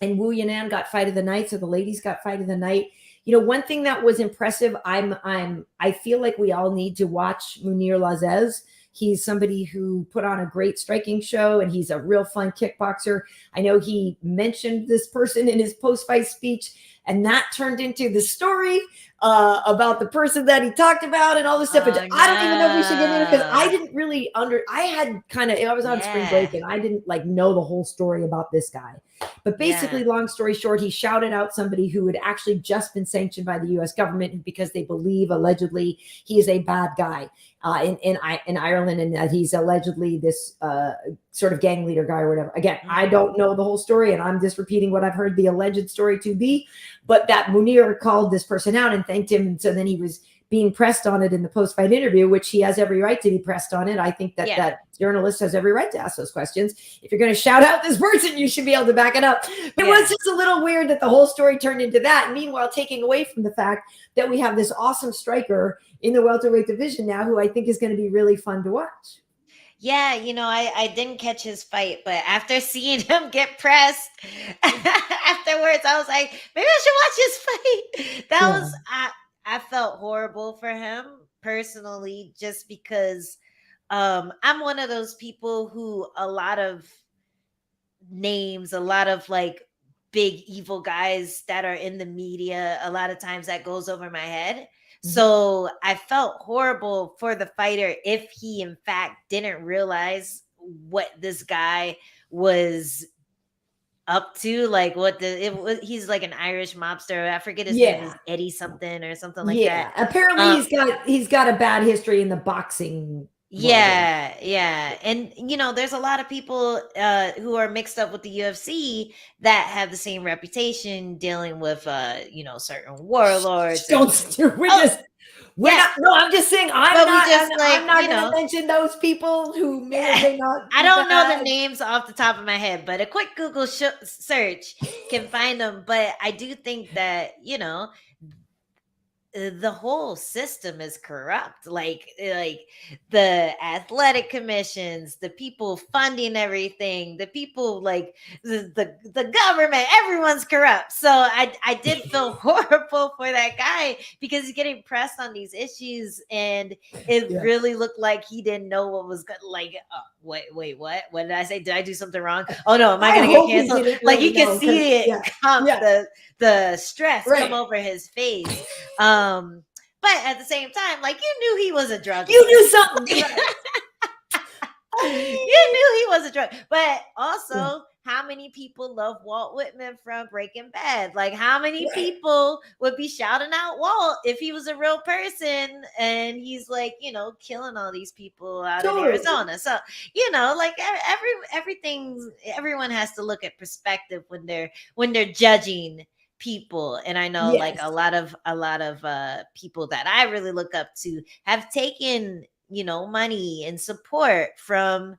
Wu Yanan got fight of the night, so the ladies got fight of the night. One thing that was impressive, I feel like we all need to watch Munir Lazzez. He's somebody who put on a great striking show, and he's a real fun kickboxer. I know he mentioned this person in his post-fight speech, and that turned into the story about the person that he talked about and all this stuff. But I don't even know if we should get into it, because I didn't really I was on spring break, and I didn't like know the whole story about this guy. But basically, long story short, he shouted out somebody who had actually just been sanctioned by the U.S. government because they believe allegedly he is a bad guy in Ireland, and that he's allegedly this sort of gang leader guy or whatever. Again, I don't know the whole story, and I'm just repeating what I've heard the alleged story to be. But that Munir called this person out and thanked him, and so then he was being pressed on it in the post-fight interview, which he has every right to be pressed on it. I think that that journalist has every right to ask those questions. If you're going to shout out this person, you should be able to back it up. It was just a little weird that the whole story turned into that. Meanwhile, taking away from the fact that we have this awesome striker in the welterweight division now, who I think is going to be really fun to watch. Yeah, I didn't catch his fight, but after seeing him get pressed afterwards, I was like, maybe I should watch his fight. That was I felt horrible for him personally, just because I'm one of those people who a lot of names, a lot of like big evil guys that are in the media, a lot of times that goes over my head. So I felt horrible for the fighter if he in fact didn't realize what this guy was up to, like he's like an Irish mobster. I forget his name is Eddie something or something like that. Apparently he's got a bad history in the boxing. And there's a lot of people who are mixed up with the UFC that have the same reputation dealing with certain warlords. I'm just saying I'm not going to mention those people who may or may not. I don't know the names off the top of my head, but a quick Google search can find them. But I do think that the whole system is corrupt, like the athletic commissions, the people funding everything, the people like the government, everyone's corrupt. So I did feel horrible for that guy, because he's getting pressed on these issues, and it really looked like he didn't know what was good. Like, wait, what did I say? Did I do something wrong? Oh no, am I gonna get canceled? Like, you can see it come, the stress come over his face. But at the same time, like, you knew he was a drug. You knew something. You knew he was a drug. But also, how many people love Walt Whitman from Breaking Bad? Like, how many people would be shouting out Walt if he was a real person and he's like, killing all these people out in Arizona? So, like everyone has to look at perspective when they're judging people. And I know like a lot of people that I really look up to have taken money and support from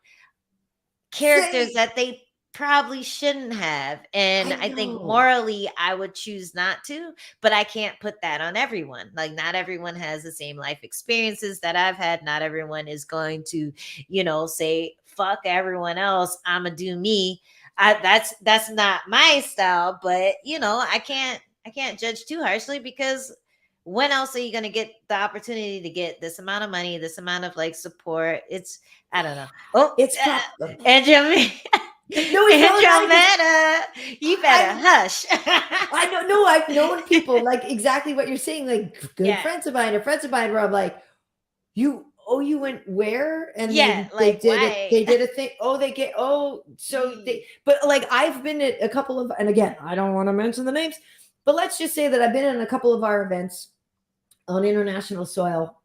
characters that they probably shouldn't have. And I think morally I would choose not to, but I can't put that on everyone. Like, not everyone has the same life experiences that I've had. Not everyone is going to say fuck everyone else, I'ma do me. That's not my style, but I can't judge too harshly, because when else are you going to get the opportunity to get this amount of money, this amount of like support? I don't know. Oh, it's Andromeda. No, Andromeda, you better hush. I know. No, I've known people like exactly what you're saying. Like good friends of mine, where I'm like, you went where? And they did a thing. But like, I've been at a couple of, and again, I don't want to mention the names, but let's just say that I've been in a couple of our events on international soil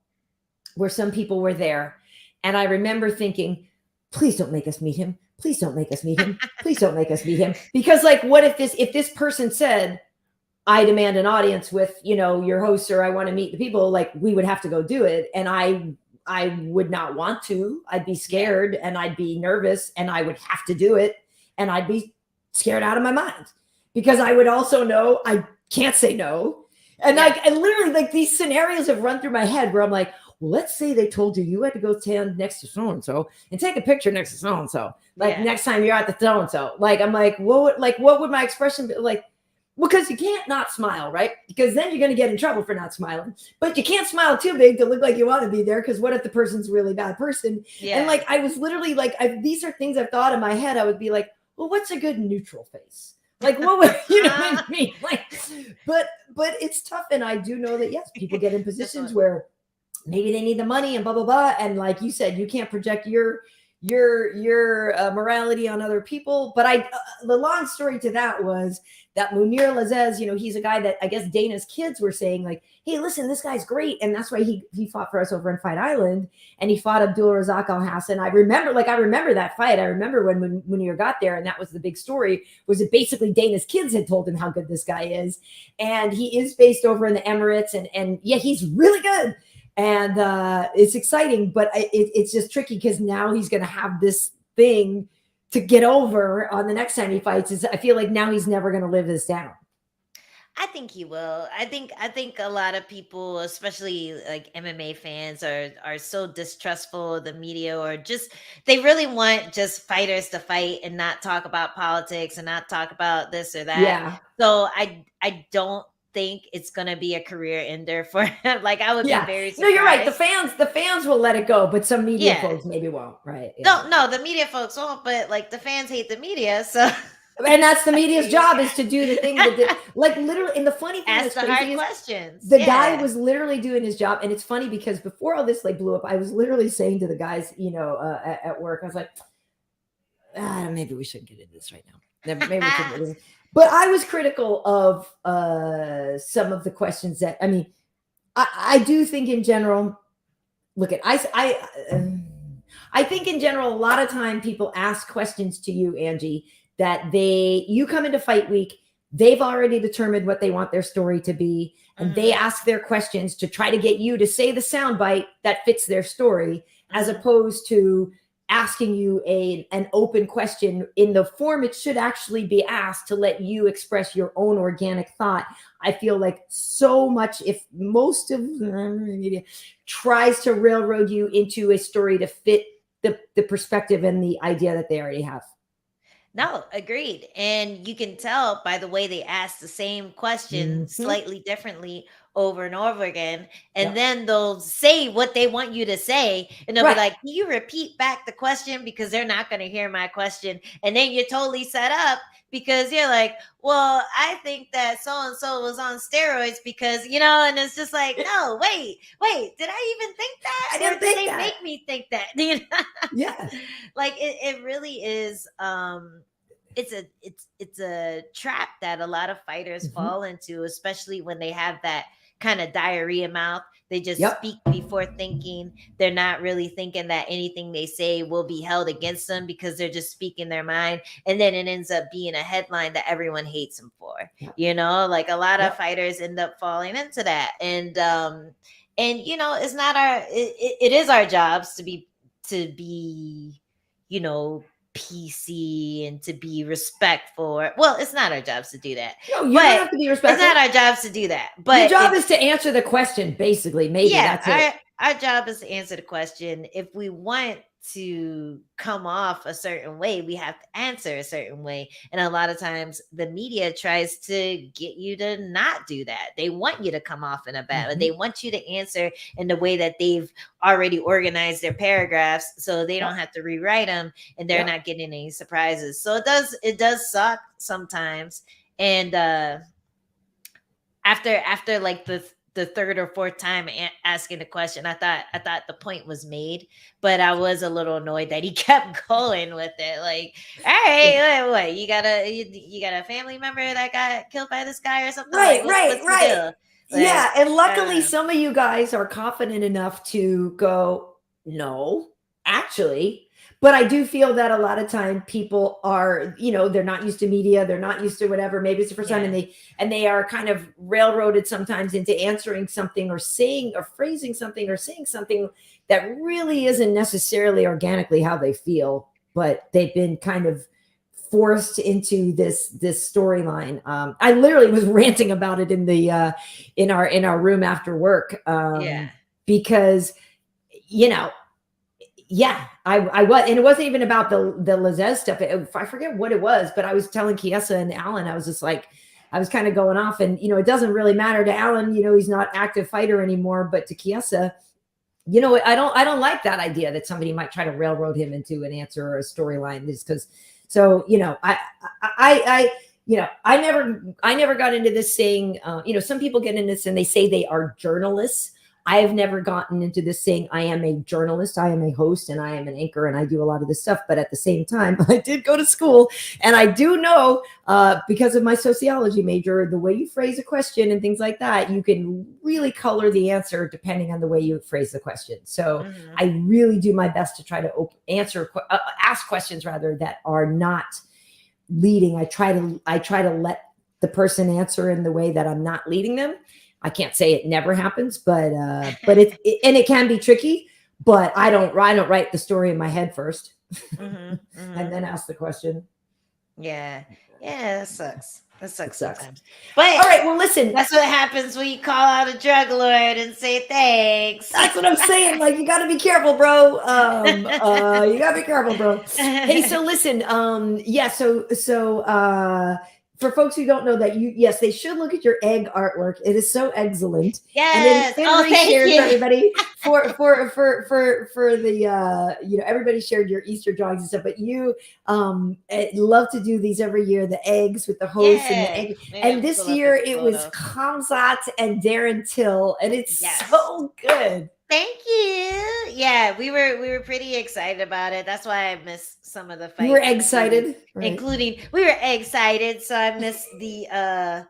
where some people were there. And I remember thinking, please don't make us meet him. Please don't make us meet him. Please don't make us meet him. Because like, what if this person said, I demand an audience with, your host, or I want to meet the people, like, we would have to go do it. And I would not want to. I'd be scared and I'd be nervous, and I would have to do it. And I'd be scared out of my mind, because I would also know I can't say no. And and literally like these scenarios have run through my head where I'm like, well, let's say they told you had to go stand next to so-and-so and take a picture next to so-and-so. Like next time you're at the so-and-so, like, I'm like, what would my expression be? Like, Because you can't not smile, right? Because then you're going to get in trouble for not smiling. But you can't smile too big to look like you want to be there. Because what if the person's a really bad person? Yeah. And like I was literally like, these are things I've thought in my head. I would be like, well, what's a good neutral face? Like what would you know what I mean? Like, but it's tough, and I do know that yes, people get in positions where maybe they need the money and blah blah blah, and like you said, you can't project your morality on other people. But the long story to that was that Munir Lazez, you know, he's a guy that I guess Dana's kids were saying like, hey, listen, this guy's great. And that's why he fought for us over in Fight Island, and he fought Abdul Razak Al Hassan. I remember that fight. I remember when Munir got there, and that was the big story, was it basically Dana's kids had told him how good this guy is. And he is based over in the Emirates, and yeah, he's really good. And it's exciting, but it's just tricky because now he's going to have this thing to get over on the next time he fights. I feel like now he's never going to live this down. I think he will. I think a lot of people, especially like MMA fans, are so distrustful of the media, or just they really want just fighters to fight and not talk about politics and not talk about this or that. Yeah. So I don't think it's gonna be a career ender for him. Like I would be very surprised. No, you're right. The fans will let it go, but some media folks maybe won't. Right? Yeah. No, the media folks won't. But like the fans hate the media, so. And that's the media's job, is to do the thing that like literally. And the funny thing is, the hard questions. The guy was literally doing his job, and it's funny because before all this like blew up, I was literally saying to the guys, you know, at work, I was like, maybe we shouldn't get into this right now. Maybe we shouldn't get into this. But I was critical of some of the questions that, I mean, I do think in general, look at, I think in general, a lot of time people ask questions to you, Angie, that you come into fight week, they've already determined what they want their story to be. And they ask their questions to try to get you to say the soundbite that fits their story, as opposed to asking you an open question in the form it should actually be asked, to let you express your own organic thought. I feel like so much, if most of the media tries to railroad you into a story to fit the perspective and the idea that they already have. No, agreed. And you can tell by the way they ask the same question slightly differently over and over again. And then they'll say what they want you to say. And they'll be like, can you repeat back the question? Because they're not going to hear my question. And then you're totally set up, because you're like, well, I think that so-and-so was on steroids because, you know, and it's just like, no, wait, did I even think that? I didn't think that. Make me think that. You know? Yeah. Like it really is, it's a trap that a lot of fighters fall into, especially when they have that kind of diarrhea mouth. They just speak before thinking. They're not really thinking that anything they say will be held against them, because they're just speaking their mind. And then it ends up being a headline that everyone hates them for. You know, like a lot of fighters end up falling into that. And you know, it's not it is our jobs to be, you know, PC and to be respectful. Well, it's not our jobs to do that. No, you don't have to be respectful. It's not our jobs to do that. But your job is to answer the question, basically. Maybe that's it. Our job is to answer the question. If we want to come off a certain way, we have to answer a certain way. And a lot of times the media tries to get you to not do that. They want you to come off in a bad way. They want you to answer in the way that they've already organized their paragraphs, so they don't have to rewrite them, and they're not getting any surprises. So it does suck sometimes. And after like the third or fourth time asking the question, I thought the point was made, but I was a little annoyed that he kept going with it. Like, all right, what you got a family member that got killed by this guy or something? Right, like, right. Like, yeah, and luckily some of you guys are confident enough to go, no, actually. But I do feel that a lot of time people are, you know, they're not used to media. They're not used to whatever. Maybe it's the first time, and they are kind of railroaded sometimes into answering something or saying or phrasing something or saying something that really isn't necessarily organically how they feel, but they've been kind of forced into this storyline. I literally was ranting about it in the in our room after work, because, you know. Yeah, I was, and it wasn't even about the Lazez stuff. I forget what it was, but I was telling Kiesa and Alan, I was just like, I was kind of going off, and, it doesn't really matter to Alan, he's not active fighter anymore, but to Chiesa, I don't like that idea that somebody might try to railroad him into an answer or a storyline, just because. So, I never got into this saying, some people get into this and they say they are journalists. I have never gotten into this saying I am a journalist, I am a host, and I am an anchor, and I do a lot of this stuff. But at the same time, I did go to school, and I do know, because of my sociology major, the way you phrase a question and things like that, you can really color the answer depending on the way you phrase the question. So I really do my best to try to ask questions rather that are not leading. I try to let the person answer in the way that I'm not leading them. I can't say it never happens, but it can be tricky. But I don't write the story in my head first, and then ask the question. Yeah, that sucks. That sucks sometimes. But all right, well, listen, that's what happens when you call out a drug lord and say thanks. That's what I'm saying. Like, you got to be careful, bro. You got to be careful, bro. Hey, so listen. For folks who don't know that, yes, they should look at your egg artwork. It is so excellent. Yes. And then thank you. everybody for the everybody shared your Easter drawings and stuff. But you love to do these every year, the eggs with the host and the egg. And this year it was Khamzat and Darren Till, and it's so good. Thank you. Yeah, we were pretty excited about it. That's why I missed some of the fights. You were excited, including we were excited. So I missed the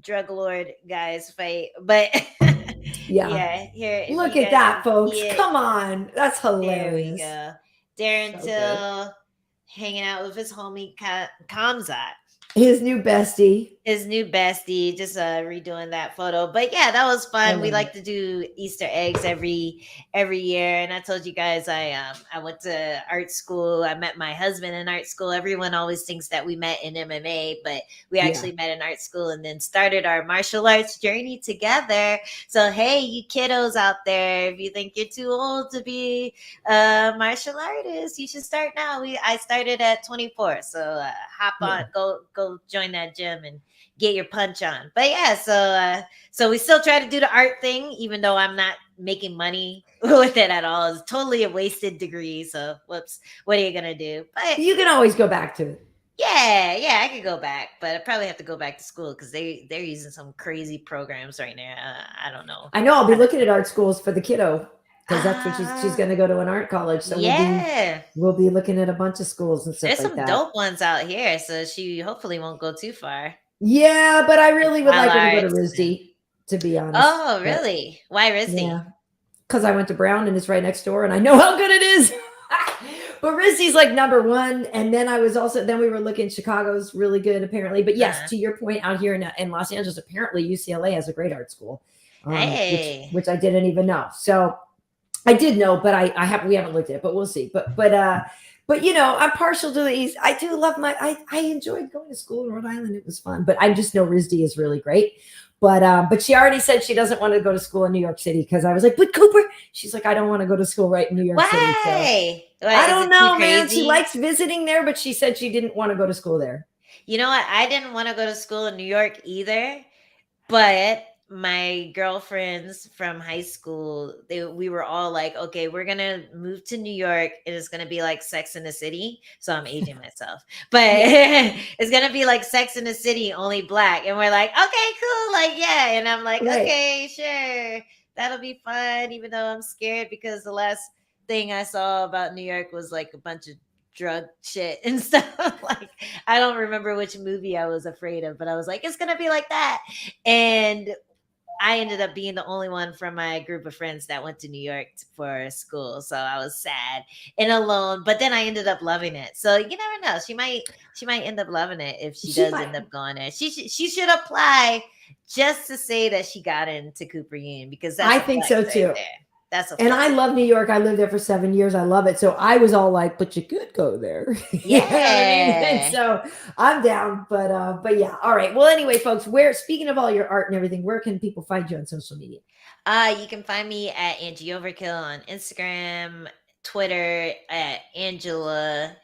drug lord guys fight, but here. Look at that, folks! Come on, that's hilarious. There we go. Darren Till hanging out with his homie Khamzat. His new bestie, just redoing that photo. But yeah, that was fun. We like to do Easter eggs every year. And I told you guys I went to art school. I met my husband in art school. Everyone always thinks that we met in MMA, but we actually met in art school and then started our martial arts journey together. So hey, you kiddos out there, if you think you're too old to be a martial artist, you should start now. I started at 24. So hop on, go join that gym and get your punch on. But yeah, so we still try to do the art thing, even though I'm not making money with it at all. It's totally a wasted degree. So whoops, what are you gonna do? But you can always go back to it. Yeah, I could go back, but I probably have to go back to school because they're using some crazy programs right now. I don't know. I know. I'll be looking at art schools for the kiddo because that's what she's going to go to an art college. So we'll be looking at a bunch of schools and stuff. There's like that. There's some dope ones out here, so she hopefully won't go too far. Yeah, but I really would like her to go to RISD, to be honest. Oh, really? Why RISD? Yeah, because I went to Brown and it's right next door, and I know how good it is. But RISD's like number one, and then we were looking. Chicago's really good, apparently. But yes, to your point, out here in Los Angeles, apparently UCLA has a great art school, which I didn't even know. So I did know, but we haven't looked at it, but we'll see. But I'm partial to the East. I do love I enjoyed going to school in Rhode Island. It was fun, but I just know RISD is really great. But she already said she doesn't want to go to school in New York City because I was like, but Cooper, she's like, I don't want to go to school right in New York City. So I don't know, man. She likes visiting there, but she said she didn't want to go to school there. You know what? I didn't want to go to school in New York either, but my girlfriends from high school, we were all like, okay, we're gonna move to New York and it's gonna be like Sex in the City. So I'm aging myself, but it's gonna be like Sex in the City, only black. And we're like, okay, cool, like and I'm like, okay, sure, that'll be fun, even though I'm scared because the last thing I saw about New York was like a bunch of drug shit and stuff. Like, I don't remember which movie I was afraid of, but I was like, it's gonna be like that. And I ended up being the only one from my group of friends that went to New York for school. So I was sad and alone, but then I ended up loving it. So you never know. She might end up loving it if she does end up going there. She should apply just to say that she got into Cooper Union because I think so too. And I love New York. I lived there for 7 years. I love it. So I was all like, but you could go there. Yeah. And so I'm down. But yeah. All right. Well, anyway, folks, speaking of all your art and everything, where can people find you on social media? You can find me at Angie Overkill on Instagram, Twitter at Angela.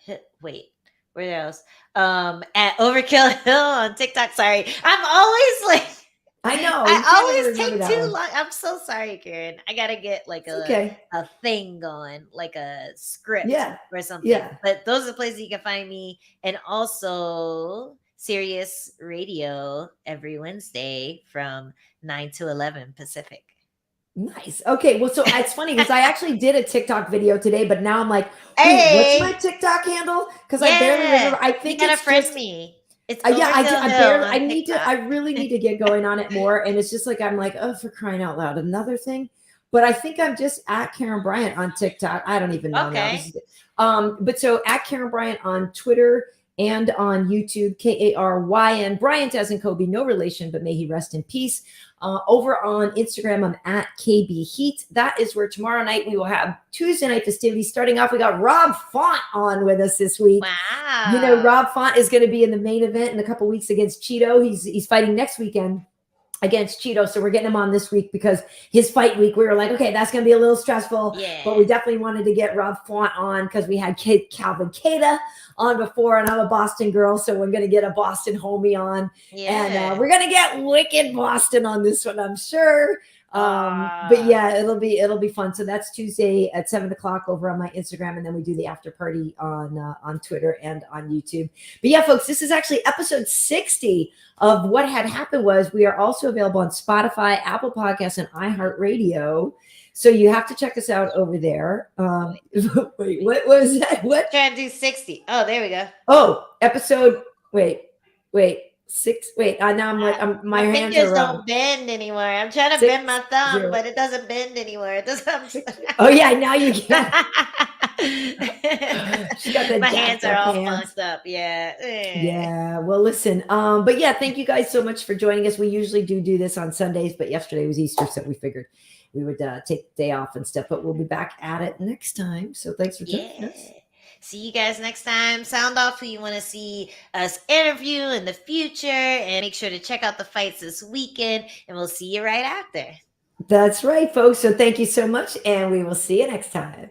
Wait, where else? At Overkill Hill on TikTok. Sorry, I'm always like, I know. I always take too long. I'm so sorry, Karyn. I gotta get like Okay. a thing going, like a script Yeah. or something. Yeah. But those are the places you can find me, and also Sirius Radio every Wednesday from 9 to 11 Pacific. Nice. Okay. Well, so it's funny because I actually did a TikTok video today, but now I'm like, wait, Hey! what's my TikTok handle? Because I barely remember. I think you gotta it's friend just me. It's yeah. I Overkill Hill barely. on I need to. TikTok. I really need to get going on it more. And it's just like I'm like, oh, for crying out loud, another thing. But I think I'm just at Karyn Bryant on TikTok. I don't even know now. Okay. But so at Karyn Bryant on Twitter and on YouTube, Karyn. Bryant as in Kobe, no relation, but may he rest in peace. Over on Instagram, I'm at KB Heat. That is where tomorrow night we will have Tuesday night festivities. Starting off, we got Rob Font on with us this week. Wow. You know, Rob Font is going to be in the main event in a couple weeks against Cheeto. He's fighting next weekend against Cheeto. So we're getting him on this week because his fight week, we were like, okay, that's going to be a little stressful. Yeah. But we definitely wanted to get Rob Font on because we had Cowboy on before, and I'm a Boston girl, so we're going to get a Boston homie on. Yeah. And we're going to get wicked Boston on this one, I'm sure. But yeah, it'll be fun. So that's Tuesday at 7:00 over on my Instagram, and then we do the after party on Twitter and on YouTube. But yeah, folks, this is actually episode 60 of What Had Happened. Was we are also available on Spotify, Apple Podcasts, and iHeartRadio. So you have to check us out over there. Wait, what was that? What? Trying to do 60. Oh, there we go. Oh, episode. Wait. 6. Wait. Now I'm like, my hands fingers are don't bend anymore. I'm trying to 6, bend my thumb, 0. but it doesn't bend anymore. It doesn't. Oh yeah, now you can. She got the my hands are all hands. fucked up. Yeah. Yeah. Well, listen. But yeah, thank you guys so much for joining us. We usually do this on Sundays, but yesterday was Easter, so we figured we would take the day off and stuff. But we'll be back at it next time. So thanks for joining us. See you guys next time. Sound off who you want to see us interview in the future, and make sure to check out the fights this weekend, and we'll see you right after. That's right, folks. So thank you so much, and we will see you next time.